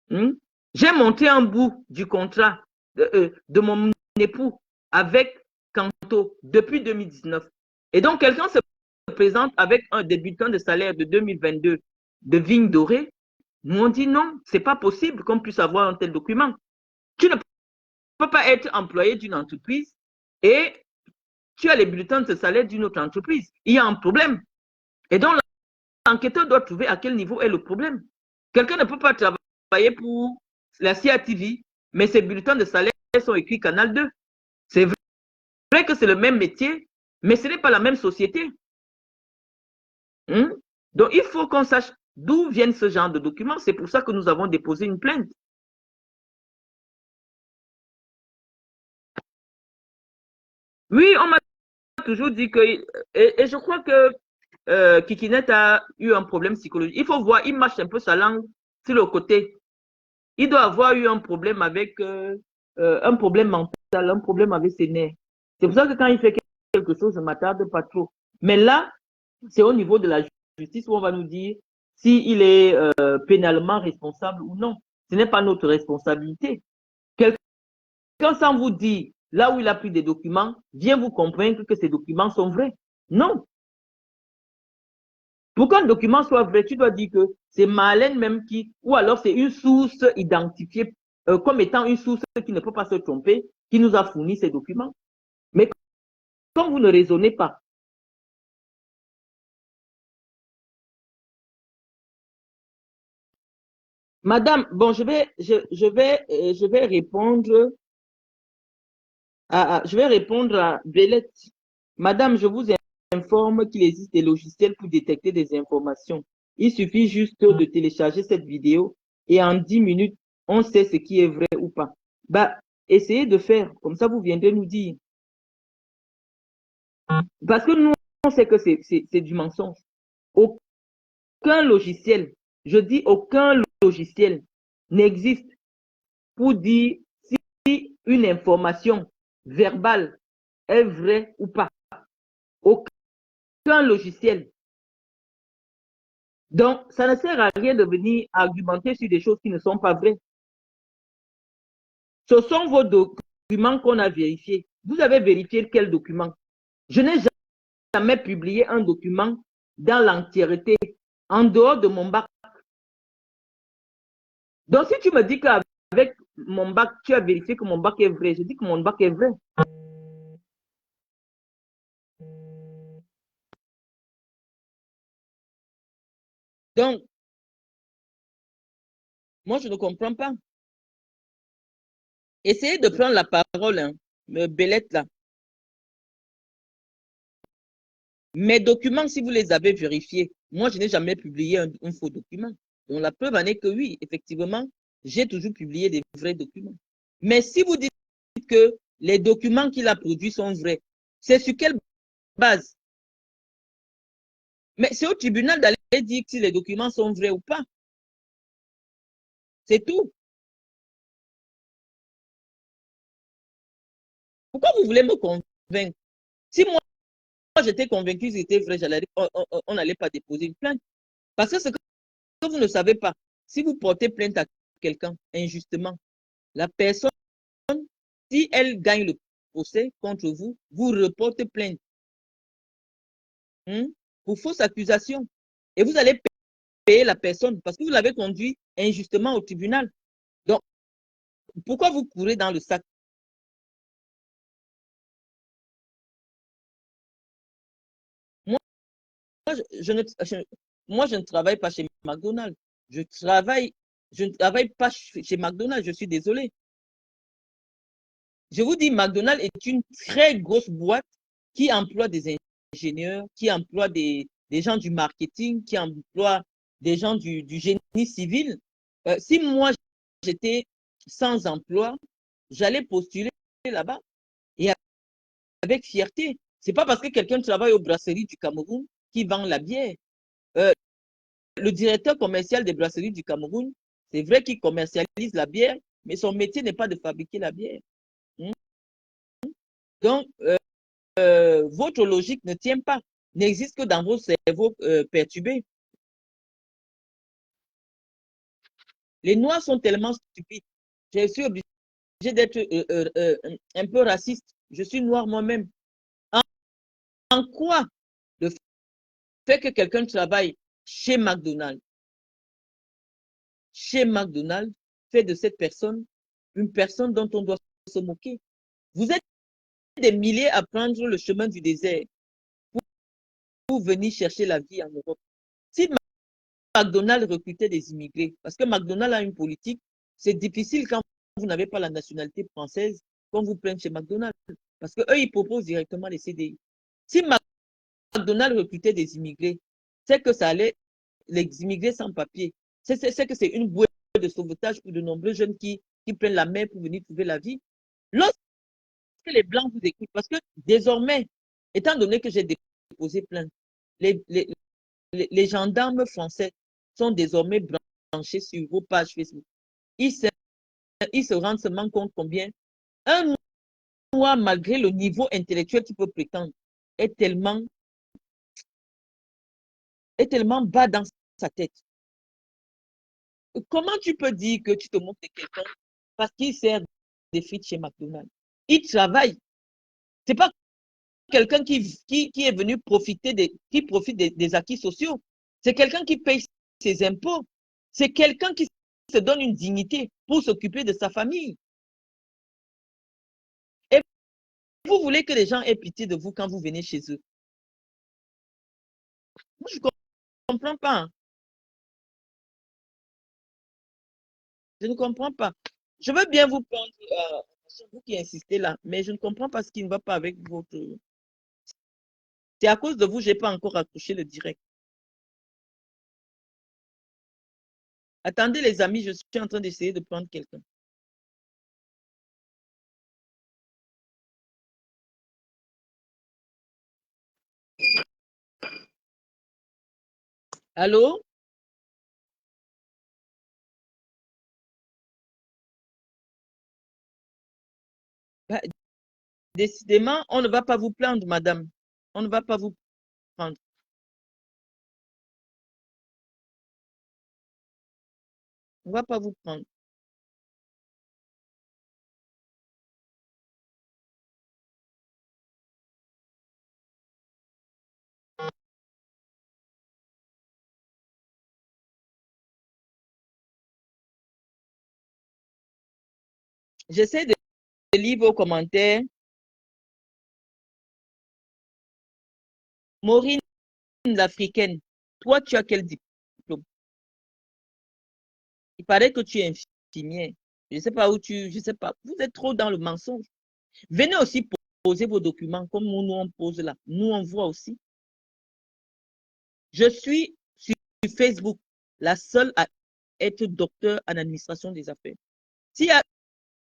J'ai monté un bout du contrat de mon époux avec Kanto depuis 2019. Et donc, quelqu'un se présente avec un débutant de salaire de 2022 de Vigne Dorée. Nous, on dit non, c'est pas possible qu'on puisse avoir un tel document. Tu ne peux pas être employé d'une entreprise et tu as les bulletins de salaire d'une autre entreprise. Il y a un problème. Et donc, l'enquêteur doit trouver à quel niveau est le problème. Quelqu'un ne peut pas travailler pour la CATV, mais ses bulletins de salaire sont écrits Canal 2. C'est vrai que c'est le même métier, mais ce n'est pas la même société. Donc, il faut qu'on sache d'où viennent ce genre de documents. C'est pour ça que nous avons déposé une plainte. Oui, on m'a toujours dit que... Et je crois que Kikinet a eu un problème psychologique. Il faut voir, il marche un peu sa langue sur le côté. Il doit avoir eu un problème avec... un problème mental, un problème avec ses nerfs. C'est pour ça que quand il fait quelque chose, je ne m'attarde pas trop. Mais là, c'est au niveau de la justice où on va nous dire s'il est pénalement responsable ou non. Ce n'est pas notre responsabilité. Quelqu'un sans vous dire là où il a pris des documents vient vous convaincre que ces documents sont vrais. Non. Pour qu'un document soit vrai, tu dois dire que c'est Marlène même qui, ou alors c'est une source identifiée comme étant une source qui ne peut pas se tromper, qui nous a fourni ces documents. Mais comme vous ne raisonnez pas, madame, bon, je vais répondre je vais répondre à Belette. Madame, je vous informe qu'il existe des logiciels pour détecter des informations. Il suffit juste de télécharger cette vidéo et en 10 minutes, on sait ce qui est vrai ou pas. Bah, essayez de faire, comme ça vous viendrez nous dire. Parce que nous, on sait que c'est du mensonge. Aucun logiciel, je dis aucun logiciel n'existe pour dire si une information verbale est vraie ou pas. Aucun logiciel. Donc, ça ne sert à rien de venir argumenter sur des choses qui ne sont pas vraies. Ce sont vos documents qu'on a vérifiés. Vous avez vérifié quel document? Je n'ai jamais publié un document dans l'entièreté, en dehors de mon bac. Donc, si tu me dis qu'avec mon bac, tu as vérifié que mon bac est vrai, je dis que mon bac est vrai. Donc, moi, je ne comprends pas. Essayez de prendre la parole, hein, Belette là. Mes documents, si vous les avez vérifiés, moi, je n'ai jamais publié un faux document. Donc, la preuve en est que oui, effectivement, j'ai toujours publié des vrais documents. Mais si vous dites que les documents qu'il a produits sont vrais, c'est sur quelle base? Mais c'est au tribunal d'aller dire si les documents sont vrais ou pas. C'est tout. Pourquoi vous voulez me convaincre? Si moi, j'étais convaincu que c'était vrai, on n'allait pas déposer une plainte. Parce que ce que vous ne savez pas, si vous portez plainte à quelqu'un injustement, la personne, si elle gagne le procès contre vous, vous reportez plainte pour fausse accusation. Et vous allez payer la personne parce que vous l'avez conduit injustement au tribunal. Donc, Pourquoi vous courez dans le sac? Moi, moi, je ne travaille pas chez McDonald's. Je ne travaille pas chez McDonald's, je suis désolé. Je vous dis, McDonald's est une très grosse boîte qui emploie des ingénieurs, qui emploie des gens du marketing, qui emploie des gens du génie civil. Si moi, j'étais sans emploi, j'allais postuler là-bas et avec fierté. C'est pas parce que quelqu'un travaille aux brasseries du Cameroun qui vend la bière. Euh, le directeur commercial des brasseries du Cameroun, c'est vrai qu'il commercialise la bière, mais son métier n'est pas de fabriquer la bière. Hmm? Donc, votre logique ne tient pas, n'existe que dans vos cerveaux perturbés. Les Noirs sont tellement stupides. Je suis obligé d'être un peu raciste. Je suis noir moi-même. En, en quoi le fait que quelqu'un travaille chez McDonald's, fait de cette personne une personne dont on doit se moquer? Vous êtes des milliers à prendre le chemin du désert pour venir chercher la vie en Europe. Si McDonald's recrutait des immigrés, parce que McDonald's a une politique, c'est difficile quand vous n'avez pas la nationalité française, qu'on vous prenne chez McDonald's, parce qu'eux, ils proposent directement les CDI. Si McDonald's recrutait des immigrés, c'est que ça allait, les immigrés sans papier, c'est que c'est une bouée de sauvetage pour de nombreux jeunes qui prennent la mer pour venir trouver la vie. Lorsque les Blancs vous écoutent, parce que désormais, étant donné que j'ai déposé plainte, les, les, les gendarmes français sont désormais branchés sur vos pages Facebook. Ils se, ils se rendent seulement compte combien un noir, malgré le niveau intellectuel qu'il peut prétendre, est tellement, est tellement bas dans sa tête. Comment tu peux dire que tu te moques de quelqu'un parce qu'il sert des frites chez McDonald's? Il travaille. C'est pas quelqu'un qui est venu profiter qui profite des acquis sociaux. C'est quelqu'un qui paye ses impôts. C'est quelqu'un qui se donne une dignité pour s'occuper de sa famille. Et vous voulez que les gens aient pitié de vous quand vous venez chez eux. Moi, je ne comprends pas. Je ne comprends pas. Je veux bien vous prendre, vous qui insistez là, mais je ne comprends pas ce qui ne va pas avec votre... C'est à cause de vous, je n'ai pas encore accroché le direct. Attendez les amis, je suis en train d'essayer de prendre quelqu'un. Allô? Bah, décidément, on ne va pas vous prendre, madame. On ne va pas vous prendre. On ne va pas vous prendre. J'essaie de lire vos commentaires. Maureen, l'Africaine, toi, tu as quel diplôme? Il paraît que tu es infirmière. Je ne sais pas où tu... Je ne sais pas. Vous êtes trop dans le mensonge. Venez aussi poser vos documents comme nous on pose là. Nous, on voit aussi. Je suis sur Facebook la seule à être docteur en administration des affaires. S'il y a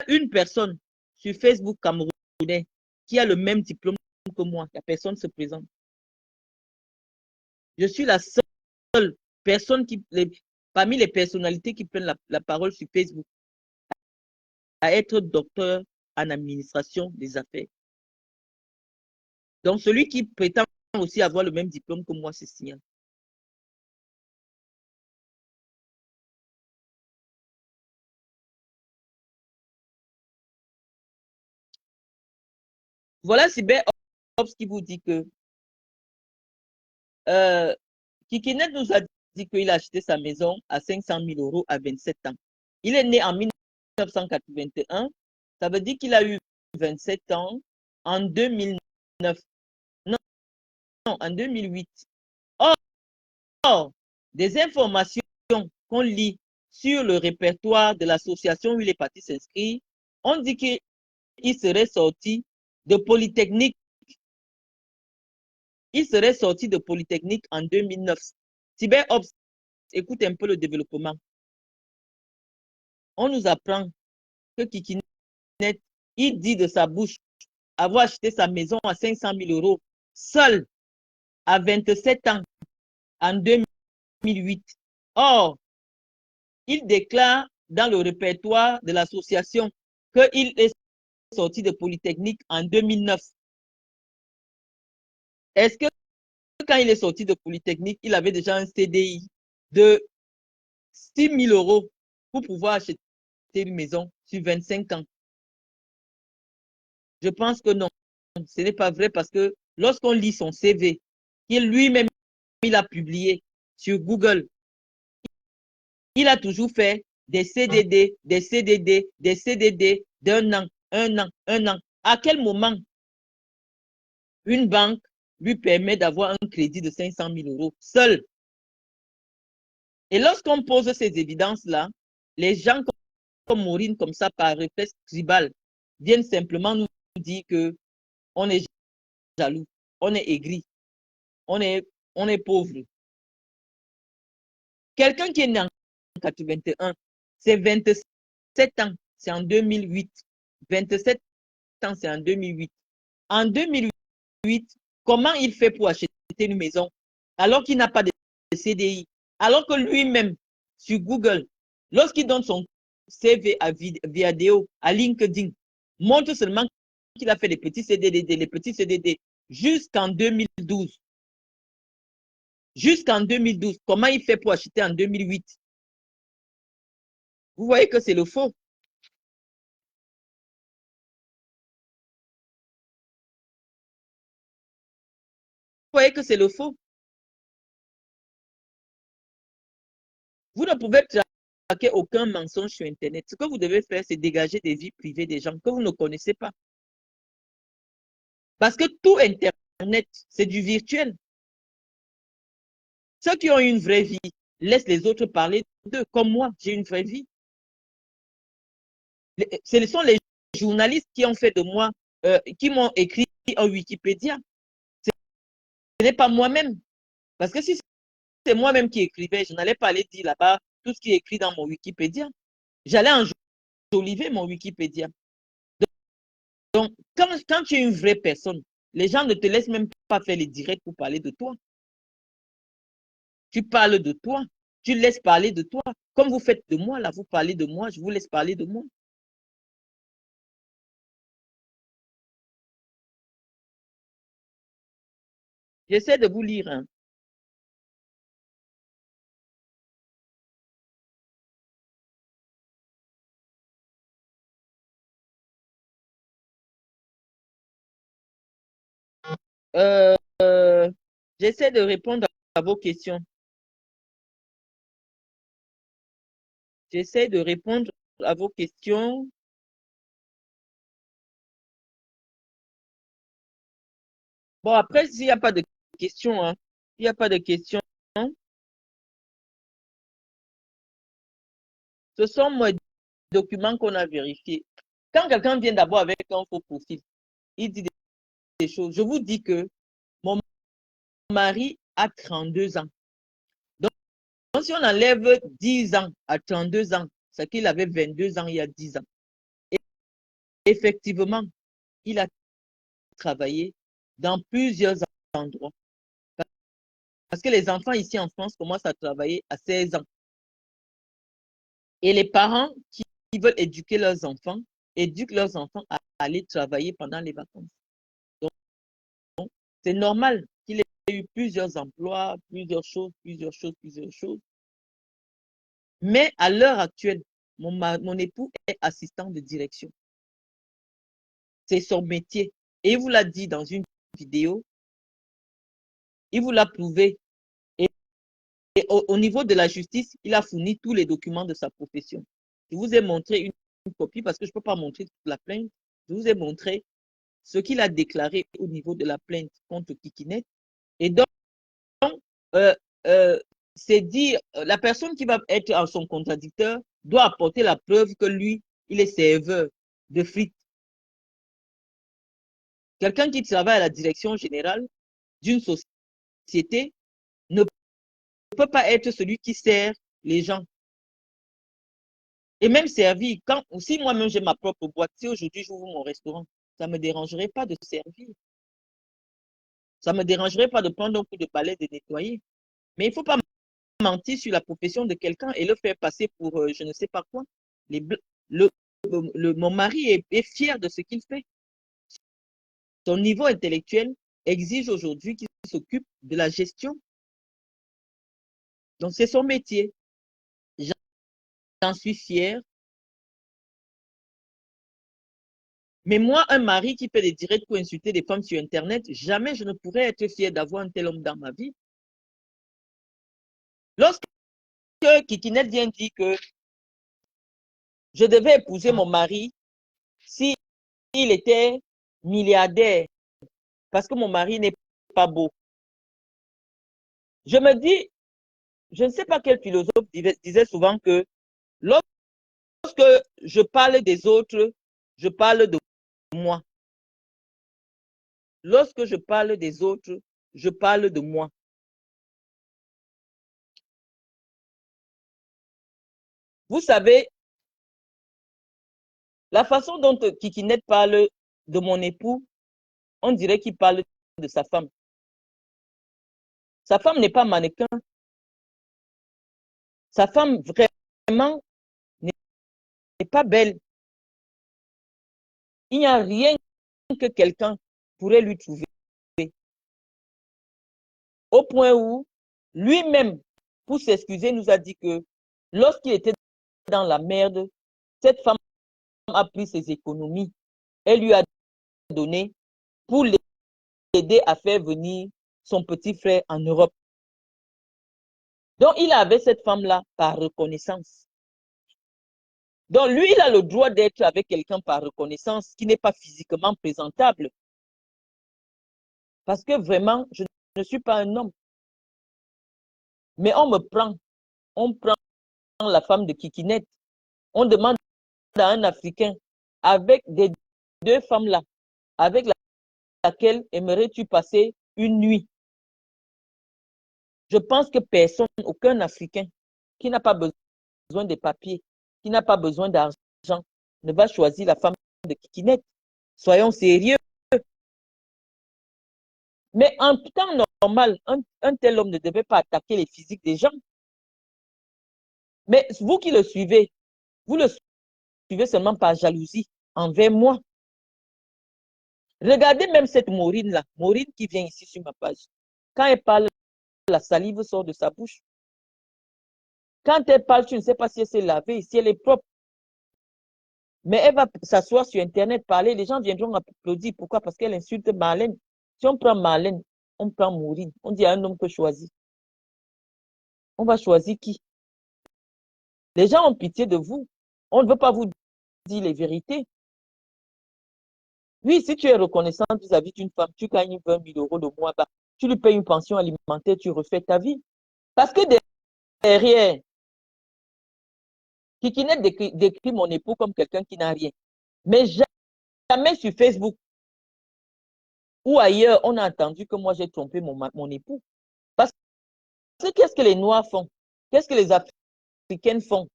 une personne sur Facebook camerounais qui a le même diplôme que moi, la personne se présente. Je suis la seule personne parmi les personnalités qui prennent la parole sur Facebook à être docteur en administration des affaires. Donc, celui qui prétend aussi avoir le même diplôme que moi, c'est signal. Voilà Cyber Ops qui vous dit que euh, Kikinet nous a dit qu'il a acheté sa maison à 500 000 € à 27 ans. Il est né en 1981, ça veut dire qu'il a eu 27 ans en 2009. Non, non, en 2008. Or, des informations qu'on lit sur le répertoire de l'association où il est parti s'inscrire, on dit qu'il serait sorti de Polytechnique. Il serait sorti de Polytechnique en 2009. CyberOps, écoute un peu le développement. On nous apprend que Kikinet, il dit de sa bouche avoir acheté sa maison à 500 000 euros seul à 27 ans en 2008. Or, il déclare dans le répertoire de l'association qu'il est sorti de Polytechnique en 2009. Est-ce que quand il est sorti de Polytechnique, il avait déjà un CDI de 6 000 euros pour pouvoir acheter une maison sur 25 ans? Je pense que non, ce n'est pas vrai parce que lorsqu'on lit son CV, qu'il lui-même il a publié sur Google, il a toujours fait des CDD, des CDD, des CDD d'un an, un an, un an. À quel moment une banque lui permet d'avoir un crédit de 500 000 euros seul? Et lorsqu'on pose ces évidences-là, les gens comme Maureen, comme ça, par réflexe tribal, viennent simplement nous dire que on est jaloux, on est aigri, on est pauvre. Quelqu'un qui est né en 81, c'est 27 ans, c'est en 2008. 27 ans, c'est en 2008. En 2008, comment il fait pour acheter une maison alors qu'il n'a pas de CDI? Alors que lui-même, sur Google, lorsqu'il donne son CV à vidéo, à LinkedIn, montre seulement qu'il a fait des petits CDD, les petits CDD, jusqu'en 2012. Jusqu'en 2012. Comment il fait pour acheter en 2008? Vous voyez que c'est le faux. Vous voyez que c'est le faux. Vous ne pouvez traquer aucun mensonge sur Internet. Ce que vous devez faire, c'est dégager des vies privées des gens que vous ne connaissez pas. Parce que tout Internet, c'est du virtuel. Ceux qui ont une vraie vie laissent les autres parler d'eux. Comme moi, j'ai une vraie vie. Ce sont les journalistes qui ont fait de moi, qui m'ont écrit en Wikipédia. Ce n'est pas moi-même. Parce que si c'est moi-même qui écrivais, je n'allais pas aller dire là-bas tout ce qui est écrit dans mon Wikipédia. J'allais enjoliver mon Wikipédia. Donc, quand tu es une vraie personne, les gens ne te laissent même pas faire les directs pour parler de toi. Tu parles de toi. Tu laisses parler de toi. Comme vous faites de moi, là, vous parlez de moi, je vous laisse parler de moi. J'essaie de vous lire. Hein. Euh, euh, J'essaie de répondre à vos questions. J'essaie de répondre à vos questions. Bon, après, s'il n'y a pas de questions, hein, s'il n'y a pas de questions, ce sont mes documents qu'on a vérifiés. Quand quelqu'un vient d'abord avec un faux profil, il dit des choses. Je vous dis que mon mari a 32 ans. Donc, si on enlève 10 ans à 32 ans, c'est qu'il avait 22 ans il y a 10 ans. Et effectivement, il a travaillé dans plusieurs endroits. Parce que les enfants ici en France commencent à travailler à 16 ans. Et les parents qui veulent éduquer leurs enfants, éduquent leurs enfants à aller travailler pendant les vacances. Donc, c'est normal qu'il ait eu plusieurs emplois, plusieurs choses, plusieurs choses, plusieurs choses. Mais à l'heure actuelle, mon époux est assistant de direction. C'est son métier. Et il vous l'a dit dans une vidéo, il vous l'a prouvé. Et au niveau de la justice, il a fourni tous les documents de sa profession. Je vous ai montré copie parce que je ne peux pas montrer toute la plainte. Je vous ai montré ce qu'il a déclaré au niveau de la plainte contre Kikinet. Et donc, euh, euh, c'est dire, la personne qui va être en son contradicteur doit apporter la preuve que lui, il est serveur de frites. Quelqu'un qui travaille à la direction générale d'une société ne peut pas être celui qui sert les gens. Et même servir, quand, si moi-même j'ai ma propre boîte, si aujourd'hui j'ouvre mon restaurant, ça ne me dérangerait pas de servir. Ça ne me dérangerait pas de prendre un coup de balai, de nettoyer. Mais il ne faut pas mentir sur la profession de quelqu'un et le faire passer pour je ne sais pas quoi. Les, le, mon mari est fier de ce qu'il fait. Son niveau intellectuel exige aujourd'hui qu'il s'occupe de la gestion. Donc, c'est son métier. J'en suis fier. Mais moi, un mari qui fait des directs pour insulter des femmes sur Internet, jamais je ne pourrais être fier d'avoir un tel homme dans ma vie. Lorsque Kikinet vient dire que je devais épouser mon mari s'il était milliardaire, parce que mon mari n'est pas beau. Je me dis, je ne sais pas quel philosophe disait souvent que lorsque je parle des autres, je parle de moi. Lorsque je parle des autres, je parle de moi. Vous savez, la façon dont Kikinet parle de mon époux, on dirait qu'il parle de sa femme. Sa femme n'est pas mannequin. Sa femme vraiment n'est pas belle. Il n'y a rien que quelqu'un pourrait lui trouver. Au point où lui-même, pour s'excuser, nous a dit que lorsqu'il était dans la merde, cette femme a pris ses économies. Elle lui a donné pour l'aider à faire venir son petit frère en Europe. Donc, il avait cette femme-là par reconnaissance. Donc, lui, il a le droit d'être avec quelqu'un par reconnaissance qui n'est pas physiquement présentable. Parce que vraiment, je ne suis pas un homme. Mais on prend la femme de Kikinet. On demande à un Africain, avec des deux femmes-là, avec laquelle aimerais-tu passer une nuit? Je pense que personne, aucun Africain qui n'a pas besoin de papiers, qui n'a pas besoin d'argent, ne va choisir la femme de Kikinet. Soyons sérieux. Mais en temps normal, un tel homme ne devait pas attaquer les physiques des gens. Mais vous qui le suivez, vous le suivez seulement par jalousie envers moi. Regardez même cette Maureen-là, Maureen qui vient ici sur ma page. Quand elle parle, la salive sort de sa bouche. Quand elle parle, tu ne sais pas si elle s'est lavée, si elle est propre. Mais elle va s'asseoir sur Internet, parler, les gens viendront applaudir. Pourquoi? Parce qu'elle insulte Marlène. Si on prend Marlène, on prend Maureen. On dit à un homme que choisir. On va choisir qui? Les gens ont pitié de vous. On ne veut pas vous dire les vérités. Oui, si tu es reconnaissant vis-à-vis d'une femme, tu gagnes 20 000 euros de mois, bah, tu lui payes une pension alimentaire, tu refais ta vie. Parce que derrière, Kikinet décrit mon époux comme quelqu'un qui n'a rien. Mais jamais sur Facebook ou ailleurs, on a entendu que moi j'ai trompé mon époux. Parce que qu'est-ce que les Noirs font? Qu'est-ce que les Africaines font?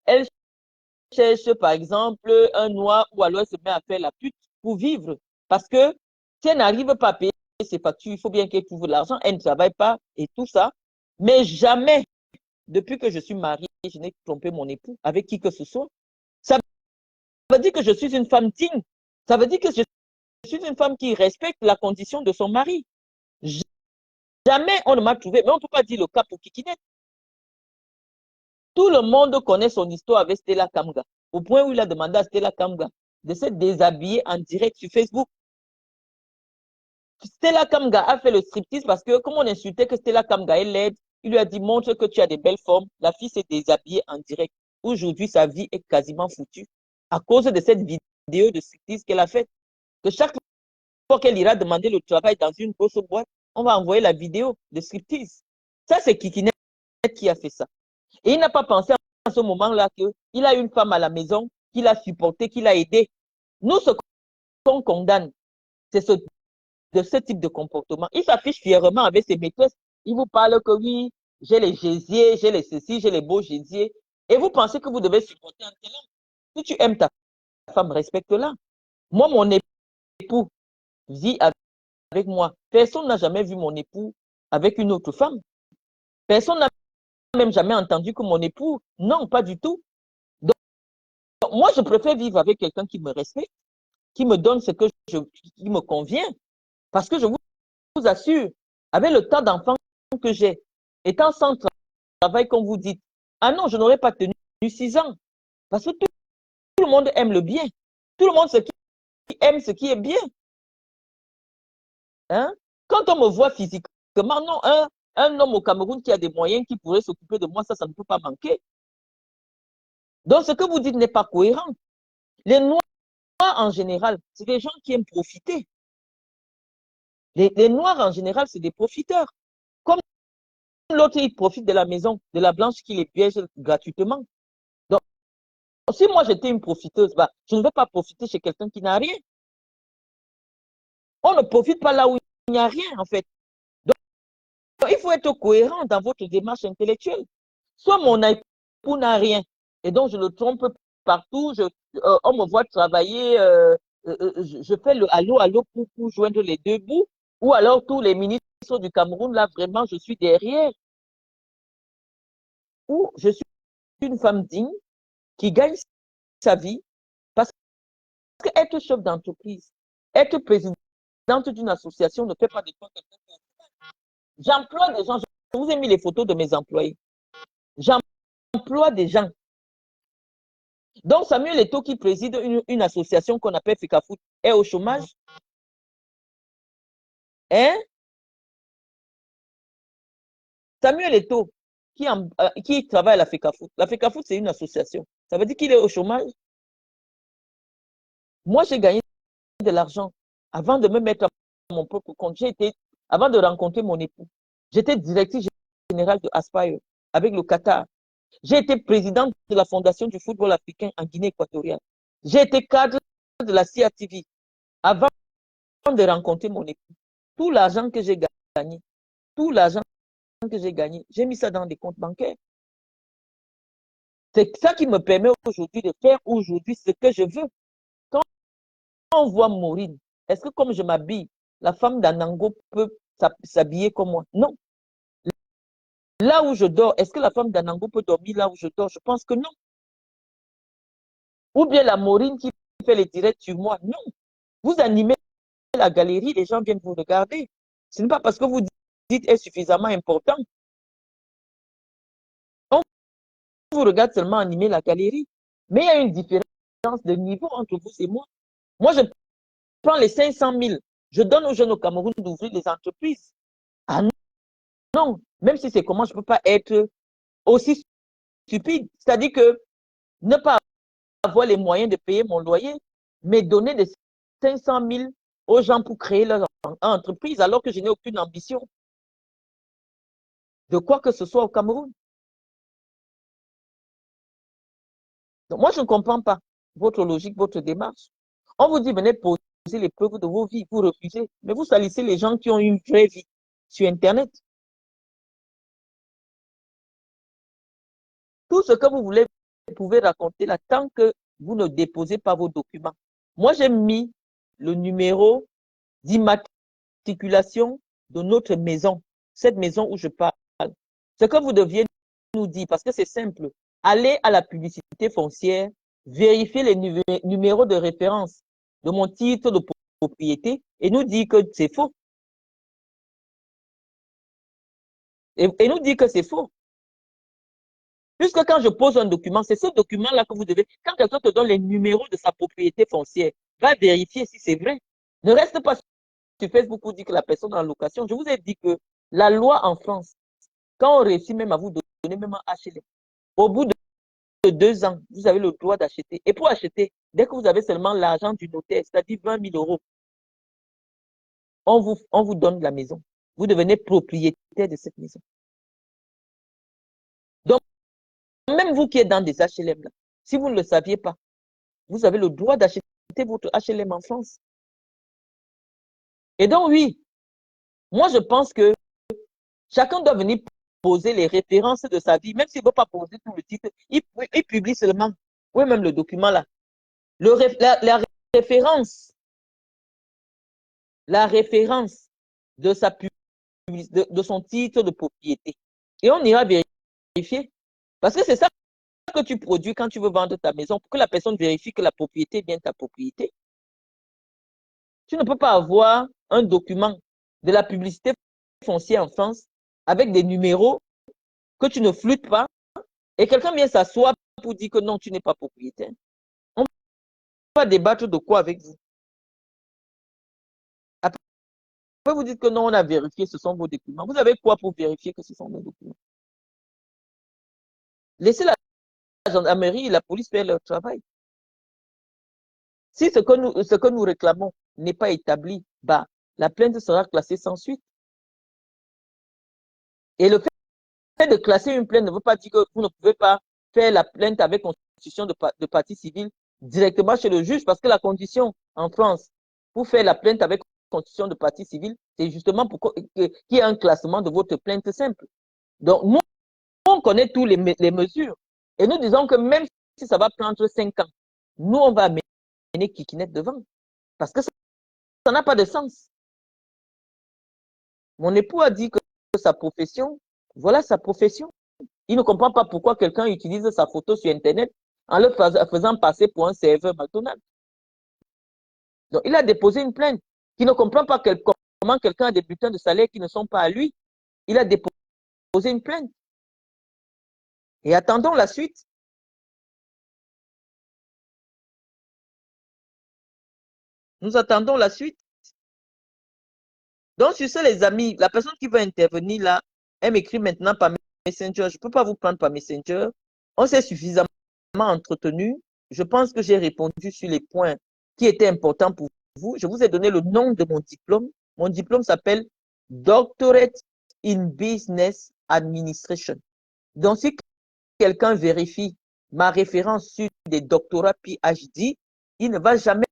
Elles cherchent par exemple un Noir ou alors elle se met à faire la pute pour vivre. Parce que si elle n'arrive pas à payer ses factures, il faut bien qu'elle trouve l'argent, elle ne travaille pas et tout ça. Mais jamais, depuis que je suis mariée, je n'ai trompé mon époux avec qui que ce soit. Ça veut dire que je suis une femme digne. Ça veut dire que je suis une femme qui respecte la condition de son mari. Jamais on ne m'a trouvé, mais on ne peut pas dire le cas pour Kikinet. Tout le monde connaît son histoire avec Stella Kamga, au point où il a demandé à Stella Kamga de se déshabiller en direct sur Facebook. Stella Kamga a fait le striptease parce que, comme on insultait que Stella Kamga est laide, il lui a dit montre que tu as des belles formes. La fille s'est déshabillée en direct. aujourd'hui, sa vie est quasiment foutue à cause de cette vidéo de striptease qu'elle a faite. Que chaque fois qu'elle ira demander le travail dans une grosse boîte, on va envoyer la vidéo de striptease. Ça, c'est Kikinet qui a fait ça. Et il n'a pas pensé à ce moment-là qu'il a une femme à la maison, qu'il a supporté, qu'il a aidé. Nous, ce qu'on condamne, c'est de ce type de comportement. Il s'affiche fièrement avec ses maîtresses. Il vous parle que oui, j'ai les gésiers, j'ai les ceci, j'ai les beaux gésiers. Et vous pensez que vous devez supporter un tel homme. Si tu aimes ta femme, respecte-la. Moi, mon époux vit avec moi. Personne n'a jamais vu mon époux avec une autre femme. Personne n'a même jamais entendu que mon époux, non, pas du tout. Donc, moi, je préfère vivre avec quelqu'un qui me respecte, qui me donne ce qui me convient. Parce que je vous assure, avec le tas d'enfants que j'ai, étant sans travail, comme vous dites, ah non, je n'aurais pas tenu 6 ans. Parce que tout le monde aime le bien. Tout le monde aime ce qui est bien. Hein? Quand on me voit physiquement, non, un homme au Cameroun qui a des moyens, qui pourrait s'occuper de moi, ça ne peut pas manquer. Donc, ce que vous dites n'est pas cohérent. Les Noirs, en général, c'est des gens qui aiment profiter. Les Noirs, en général, c'est des profiteurs. Comme l'autre, il profite de la maison, de la blanche qui les piège gratuitement. Donc, si moi, j'étais une profiteuse, bah, je ne vais pas profiter chez quelqu'un qui n'a rien. On ne profite pas là où il n'y a rien, en fait. Donc, il faut être cohérent dans votre démarche intellectuelle. Soit mon époux n'a rien, et donc je le trompe partout, on me voit travailler, je fais le allô pour joindre les deux bouts, ou alors tous les ministres du Cameroun, là, vraiment, je suis derrière. Ou je suis une femme digne qui gagne sa vie, parce qu'être chef d'entreprise, être présidente d'une association ne fait pas de toi quelqu'un. J'emploie des gens, je vous ai mis les photos de mes employés. J'emploie des gens. Donc, Samuel Eto'o, qui préside une association qu'on appelle FECAFOOT, est au chômage. Hein? Samuel Eto'o, qui travaille à la FECAFOOT. La FECAFOOT, c'est une association. Ça veut dire qu'il est au chômage. Moi, j'ai gagné de l'argent avant de me mettre à mon propre compte. Avant de rencontrer mon époux, j'étais directrice générale de Aspire avec le Qatar. J'ai été présidente de la Fondation du football africain en Guinée équatoriale. J'ai été cadre de la CRTV avant de rencontrer mon époux. Tout l'argent que j'ai gagné, tout l'argent que j'ai gagné, j'ai mis ça dans des comptes bancaires. C'est ça qui me permet aujourd'hui de faire aujourd'hui ce que je veux. Quand on voit Maureen, est-ce que comme je m'habille, la femme d'Anango peut s'habiller comme moi? Non. Là où je dors, est-ce que la femme d'Anango peut dormir là où je dors? Je pense que non. Ou bien la Maureen qui fait les directs sur moi? Non. Vous animez la galerie, les gens viennent vous regarder. Ce n'est pas parce que vous dites est suffisamment important. On vous regarde seulement animer la galerie. Mais il y a une différence de niveau entre vous et moi. Moi, je prends les 500 000, je donne aux jeunes au Cameroun d'ouvrir des entreprises. Ah non, même si c'est comment, je ne peux pas être aussi stupide. C'est-à-dire que ne pas avoir les moyens de payer mon loyer, mais donner des 500 000 aux gens pour créer leur entreprise alors que je n'ai aucune ambition de quoi que ce soit au Cameroun. Donc moi, je ne comprends pas votre logique, votre démarche. On vous dit, venez poser les preuves de vos vies, vous refusez. Mais vous salissez les gens qui ont une vraie vie sur Internet. Tout ce que vous voulez, vous pouvez raconter là tant que vous ne déposez pas vos documents. Moi, j'ai mis le numéro d'immatriculation de notre maison, cette maison où je parle. Ce que vous deviez nous dire, parce que c'est simple, allez à la publicité foncière, vérifiez les numéros de référence de mon titre de propriété et nous dire que c'est faux. Et nous dire que c'est faux. Puisque quand je pose un document, c'est ce document-là que vous devez, quand quelqu'un te donne les numéros de sa propriété foncière, va vérifier si c'est vrai. Ne reste pas sur Facebook pour dire que la personne est en location. Je vous ai dit que la loi en France, quand on réussit même à vous donner même un HLM, au bout de de 2 ans, vous avez le droit d'acheter. Et pour acheter, dès que vous avez seulement l'argent du notaire, c'est-à-dire 20 000 euros, on vous donne la maison. Vous devenez propriétaire de cette maison. Donc, même vous qui êtes dans des HLM, là, si vous ne le saviez pas, vous avez le droit d'acheter votre HLM en France. Et donc, oui, moi, je pense que chacun doit venir poser les références de sa vie, même s'il ne veut pas poser tout le titre, il publie seulement, oui, même le document là, la référence, la référence de, de son titre de propriété. Et on ira vérifier. Parce que c'est ça que tu produis quand tu veux vendre ta maison, pour que la personne vérifie que la propriété est bien ta propriété. Tu ne peux pas avoir un document de la publicité foncière en France avec des numéros que tu ne flûtes pas et quelqu'un vient s'asseoir pour dire que non, tu n'es pas propriétaire. On va débattre de quoi avec vous? Après, vous dites que non, on a vérifié, ce sont vos documents. Vous avez quoi pour vérifier que ce sont vos documents? Laissez la gendarmerie et la police faire leur travail. Si ce que nous réclamons n'est pas établi, bah, la plainte sera classée sans suite. Et le fait de classer une plainte ne veut pas dire que vous ne pouvez pas faire la plainte avec constitution de partie civile directement chez le juge, parce que la condition en France pour faire la plainte avec constitution de partie civile, c'est justement pour qu'il y ait un classement de votre plainte simple. Donc, nous, on connaît toutes les mesures. Et nous disons que même si ça va prendre 5 ans, nous, on va amener Kikinette devant. Parce que ça n'a pas de sens. Mon époux a dit que sa profession, voilà sa profession. Il ne comprend pas pourquoi quelqu'un utilise sa photo sur Internet en le faisant passer pour un serveur McDonald's. Donc, il a déposé une plainte. Il ne comprend pas comment quelqu'un a des bulletins de salaire qui ne sont pas à lui. Il a déposé une plainte. Et attendons la suite. Nous attendons la suite. Donc, sur ce, les amis, la personne qui va intervenir là, elle m'écrit maintenant par Messenger. Je ne peux pas vous prendre par Messenger. On s'est suffisamment entretenu. Je pense que j'ai répondu sur les points qui étaient importants pour vous. Je vous ai donné le nom de mon diplôme. Mon diplôme s'appelle Doctorate in Business Administration. Donc, si quelqu'un vérifie ma référence sur des doctorats PhD, il ne va jamais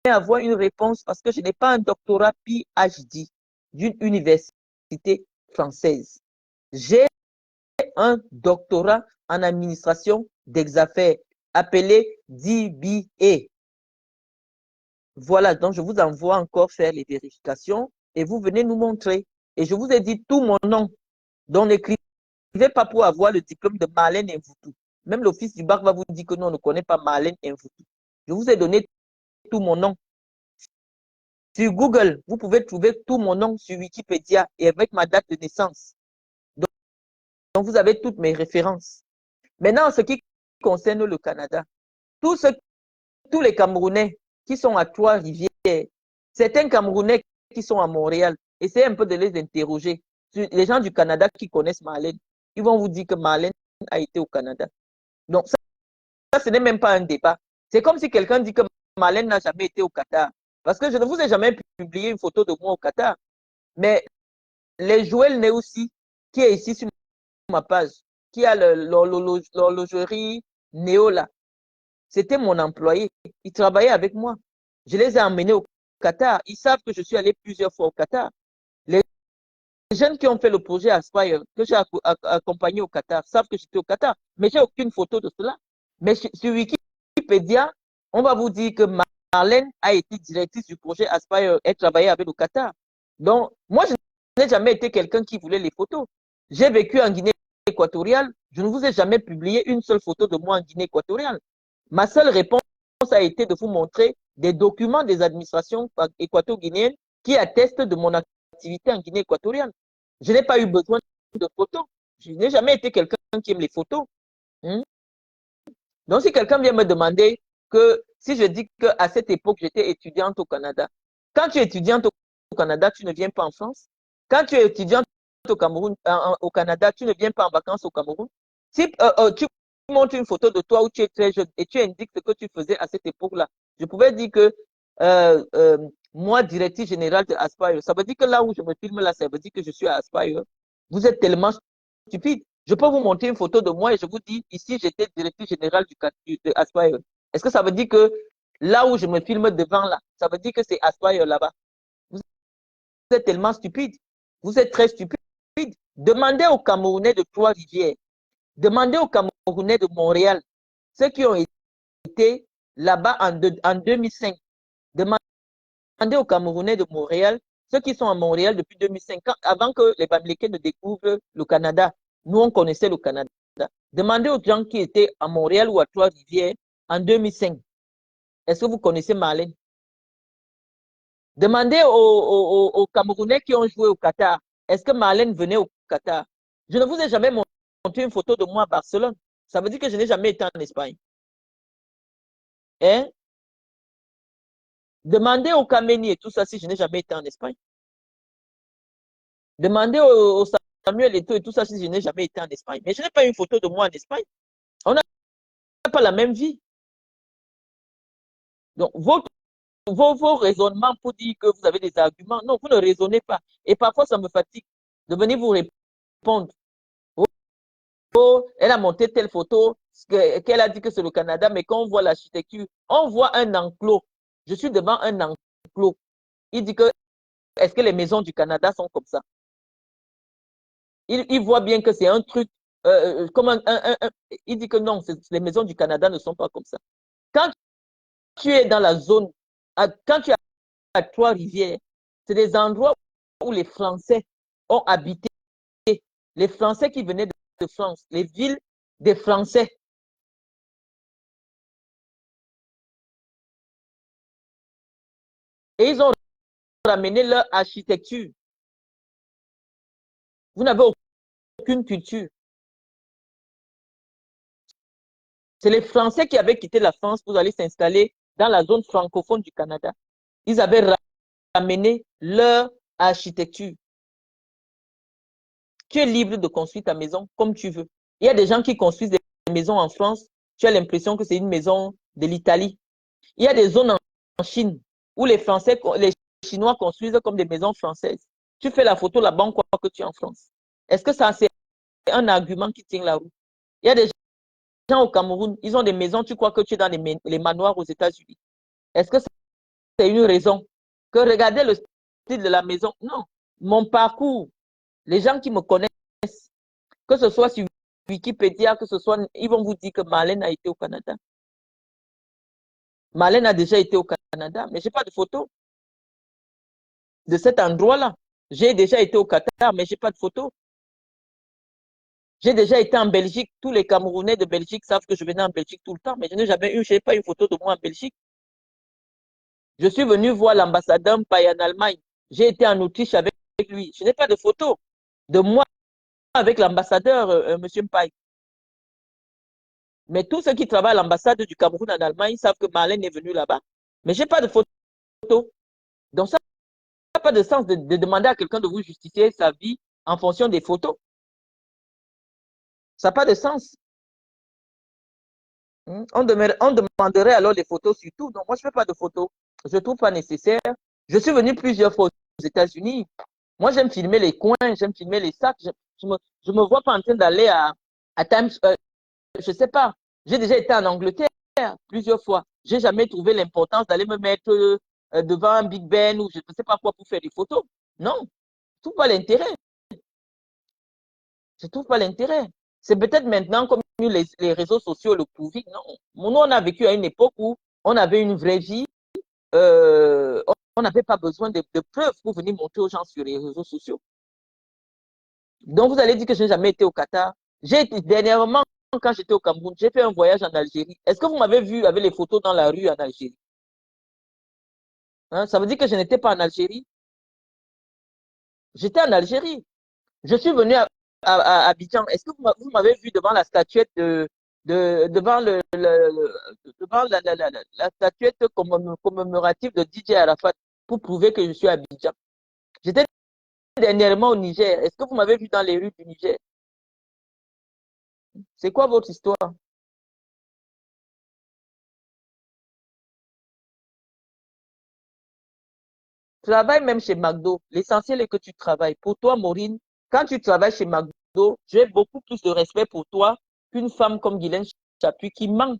avoir une réponse parce que je n'ai pas un doctorat PhD d'une université française. J'ai un doctorat en administration des affaires appelé DBA. Voilà, donc je vous envoie encore faire les vérifications et vous venez nous montrer. Et je vous ai dit tout mon nom. Donc n'écrivez pas pour avoir le diplôme de Marlène Mvutu. Même l'office du bac va vous dire que non, on ne connaît pas Marlène Mvutu. Je vous ai donné tout mon nom. Sur Google, vous pouvez trouver tout mon nom sur Wikipédia et avec ma date de naissance. Donc vous avez toutes mes références. Maintenant, en ce qui concerne le Canada, tous les Camerounais qui sont à Trois-Rivières, certains Camerounais qui sont à Montréal, essayez un peu de les interroger. Les gens du Canada qui connaissent Marlène, ils vont vous dire que Marlène a été au Canada. Donc ça ce n'est même pas un débat. C'est comme si quelqu'un dit que Marlène n'a jamais été au Qatar. Parce que je ne vous ai jamais publié une photo de moi au Qatar. Mais les Joël Néoussi, qui est ici sur ma page, qui a l'horlogerie Néo là, c'était mon employé. Il travaillait avec moi. Je les ai emmenés au Qatar. Ils savent que je suis allé plusieurs fois au Qatar. Les jeunes qui ont fait le projet Aspire, que j'ai accompagné au Qatar, savent que j'étais au Qatar. Mais j'ai aucune photo de cela. Mais sur Wikipédia, on va vous dire que Marlène a été directrice du projet Aspire et travaillait avec le Qatar. Donc, moi, je n'ai jamais été quelqu'un qui voulait les photos. J'ai vécu en Guinée équatoriale. Je ne vous ai jamais publié une seule photo de moi en Guinée équatoriale. Ma seule réponse a été de vous montrer des documents des administrations équato-guinéennes qui attestent de mon activité en Guinée équatoriale. Je n'ai pas eu besoin de photos. Je n'ai jamais été quelqu'un qui aime les photos. Donc, si quelqu'un vient me demander que si je dis qu'à cette époque, j'étais étudiante au Canada, quand tu es étudiante au Canada, tu ne viens pas en France. Quand tu es étudiante au Cameroun, au Canada, tu ne viens pas en vacances au Cameroun. Si tu montres une photo de toi où tu es très jeune et tu indiques ce que tu faisais à cette époque-là, je pouvais dire que moi, directrice générale de Aspire, ça veut dire que là où je me filme là, ça veut dire que je suis à Aspire. Vous êtes tellement stupide. Je peux vous montrer une photo de moi et je vous dis, ici, j'étais directrice générale de Aspire. Est-ce que ça veut dire que là où je me filme devant là, ça veut dire que c'est Aspire là-bas? Vous êtes tellement stupide. Vous êtes très stupide. Demandez aux Camerounais de Trois-Rivières, demandez aux Camerounais de Montréal, ceux qui ont été là-bas en 2005. Demandez aux Camerounais de Montréal, ceux qui sont à Montréal depuis 2005, avant que les Bamileke ne découvrent le Canada. Nous, on connaissait le Canada. Demandez aux gens qui étaient à Montréal ou à Trois-Rivières en 2005. Est-ce que vous connaissez Marlène? Demandez aux Camerounais qui ont joué au Qatar. Est-ce que Marlène venait au Qatar? Je ne vous ai jamais montré une photo de moi à Barcelone. Ça veut dire que je n'ai jamais été en Espagne. Hein? Demandez aux Kameni et tout ça si je n'ai jamais été en Espagne. Demandez au Samuel Eto'o et tout ça si je n'ai jamais été en Espagne. Mais je n'ai pas une photo de moi en Espagne. On n'a pas la même vie. Donc, vos raisonnements pour dire que vous avez des arguments, non, vous ne raisonnez pas. Et parfois, ça me fatigue de venir vous répondre. Oh, elle a monté telle photo, qu'elle a dit que c'est le Canada, mais quand on voit l'architecture, on voit un enclos. Je suis devant un enclos. Il dit que, est-ce que les maisons du Canada sont comme ça? Il voit bien que c'est un truc, comme il dit que non, les maisons du Canada ne sont pas comme ça. Quand tu es dans la zone, quand tu es à Trois-Rivières, c'est des endroits où les Français ont habité. Les Français qui venaient de France, les villes des Français. Et ils ont ramené leur architecture. Vous n'avez aucune culture. C'est les Français qui avaient quitté la France pour aller s'installer dans la zone francophone du Canada. Ils avaient ramené leur architecture. Tu es libre de construire ta maison comme tu veux. Il y a des gens qui construisent des maisons en France. Tu as l'impression que c'est une maison de l'Italie. Il y a des zones en Chine où les Français, les Chinois construisent comme des maisons françaises. Tu fais la photo là-bas, on croit que tu es en France. Est-ce que ça, c'est un argument qui tient la route? Il y a des gens au Cameroun, ils ont des maisons, tu crois que tu es dans les manoirs aux États-Unis. Est-ce que c'est une raison? Que regarder le style de la maison? Non. Mon parcours, les gens qui me connaissent, que ce soit sur Wikipédia, que ce soit, ils vont vous dire que Marlène a été au Canada. Marlène a déjà été au Canada, mais je n'ai pas de photo de cet endroit-là. J'ai déjà été au Qatar, mais je n'ai pas de photo. J'ai déjà été en Belgique. Tous les Camerounais de Belgique savent que je venais en Belgique tout le temps, mais je n'ai jamais eu, je n'ai pas une photo de moi en Belgique. Je suis venu voir l'ambassadeur Mpaye en Allemagne. J'ai été en Autriche avec lui. Je n'ai pas de photo de moi avec l'ambassadeur, M. Mpaye. Mais tous ceux qui travaillent à l'ambassade du Cameroun en Allemagne savent que Marlène est venue là-bas. Mais je n'ai pas de photo. Donc ça n'a pas de sens de demander à quelqu'un de vous justifier sa vie en fonction des photos. Ça n'a pas de sens. On demanderait alors les photos sur tout. Donc, moi, je ne fais pas de photos. Je ne trouve pas nécessaire. Je suis venu plusieurs fois aux États-Unis. Moi, j'aime filmer les coins, j'aime filmer les sacs. Je me vois pas en train d'aller à Times. Je ne sais pas. J'ai déjà été en Angleterre plusieurs fois. J'ai jamais trouvé l'importance d'aller me mettre devant un Big Ben ou je ne sais pas quoi pour faire des photos. Non, je ne trouve pas l'intérêt. Je ne trouve pas l'intérêt. C'est peut-être maintenant, comme les réseaux sociaux le prouvent, non. Nous, on a vécu à une époque où on avait une vraie vie. On n'avait pas besoin de preuves pour venir montrer aux gens sur les réseaux sociaux. Donc, vous allez dire que je n'ai jamais été au Qatar. J'ai été dernièrement, quand j'étais au Cameroun, j'ai fait un voyage en Algérie. Est-ce que vous m'avez vu avec les photos dans la rue en Algérie? Hein? Ça veut dire que je n'étais pas en Algérie. J'étais en Algérie. Je suis venu à Abidjan. Est-ce que vous m'avez vu devant la statuette devant devant la statuette commémorative de DJ Arafat pour prouver que je suis à Abidjan? J'étais dernièrement au Niger. Est-ce que vous m'avez vu dans les rues du Niger? C'est quoi votre histoire? travailles même chez McDo. L'essentiel est que tu travailles. Pour toi, Maureen, quand tu travailles chez McDo, j'ai beaucoup plus de respect pour toi qu'une femme comme Guylaine Chapuis qui ment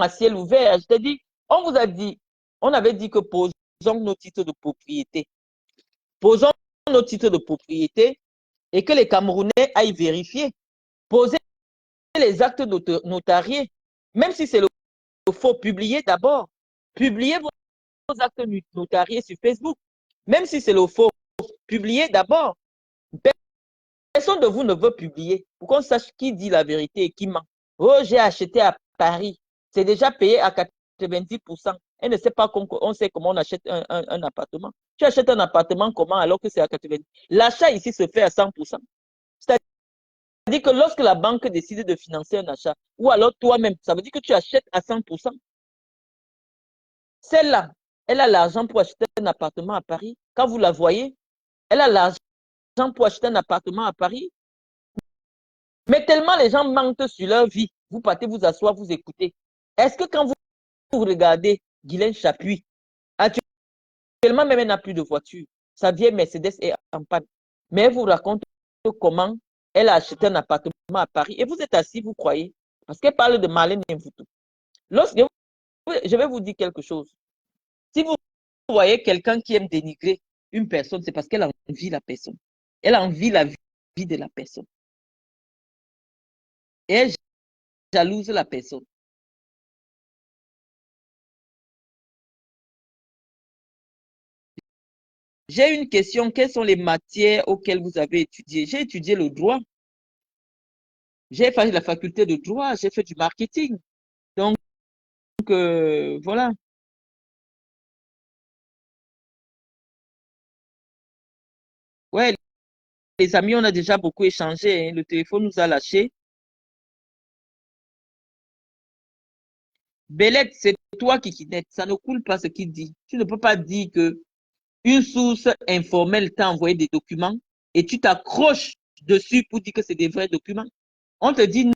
à ciel ouvert. Je te dis, on vous a dit, on avait dit que posons nos titres de propriété. Posons nos titres de propriété et que les Camerounais aillent vérifier. Posez les actes notariés, même si c'est le faux, publiez d'abord. Publiez vos actes notariés sur Facebook, même si c'est le faux, publiez d'abord. Personne de vous ne veut publier pour qu'on sache qui dit la vérité et qui ment. Oh, j'ai acheté à Paris. C'est déjà payé à 90%. Elle ne sait pas on sait comment on achète un appartement. Tu achètes un appartement comment alors que c'est à 90%? L'achat ici se fait à 100%. C'est-à-dire que lorsque la banque décide de financer un achat, ou alors toi-même, ça veut dire que tu achètes à 100%. Celle-là, elle a l'argent pour acheter un appartement à Paris. Quand vous la voyez, elle a l'argent pour acheter un appartement à Paris. Mais tellement les gens mentent sur leur vie, vous partez vous asseoir, vous écoutez. Est-ce que quand vous regardez Guylaine Chapuis, actuellement même elle n'a plus de voiture, sa vieille Mercedes est en panne, mais elle vous raconte comment elle a acheté un appartement à Paris et vous êtes assis, vous croyez, parce qu'elle parle de Marlène Mvuto. Lorsque je vais vous dire quelque chose. Si vous voyez quelqu'un qui aime dénigrer une personne, c'est parce qu'elle a envie la personne. Elle a envie la vie de la personne. Et elle jalouse la personne. J'ai une question. Quelles sont les matières auxquelles vous avez étudié? J'ai étudié le droit. J'ai fait la faculté de droit. J'ai fait du marketing. Donc, voilà. Ouais, les amis, on a déjà beaucoup échangé, hein. Le téléphone nous a lâchés. Belette, c'est toi qui kidnappes. Ça ne coule pas ce qu'il dit. Tu ne peux pas dire que une source informelle t'a envoyé des documents et tu t'accroches dessus pour dire que c'est des vrais documents. On te dit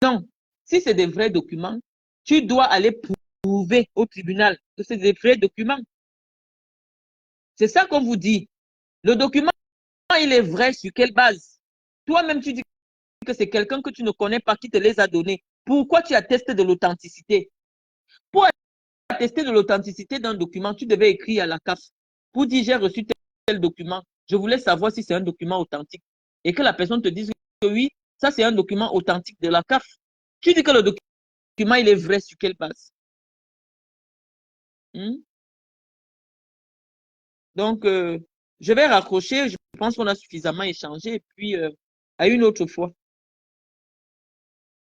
non. Si c'est des vrais documents, tu dois aller prouver au tribunal que c'est des vrais documents. C'est ça qu'on vous dit. Le document, il est vrai sur quelle base? Toi-même, tu dis que c'est quelqu'un que tu ne connais pas qui te les a donnés. Pourquoi tu attestes de l'authenticité? Pour attester de l'authenticité d'un document, tu devais écrire à la CAF pour dire j'ai reçu tel document. Je voulais savoir si c'est un document authentique. Et que la personne te dise que oui, ça c'est un document authentique de la CAF. Tu dis que le document, il est vrai sur quelle base? Hmm? Donc, je vais raccrocher. Je pense qu'on a suffisamment échangé. Et puis, à une autre fois.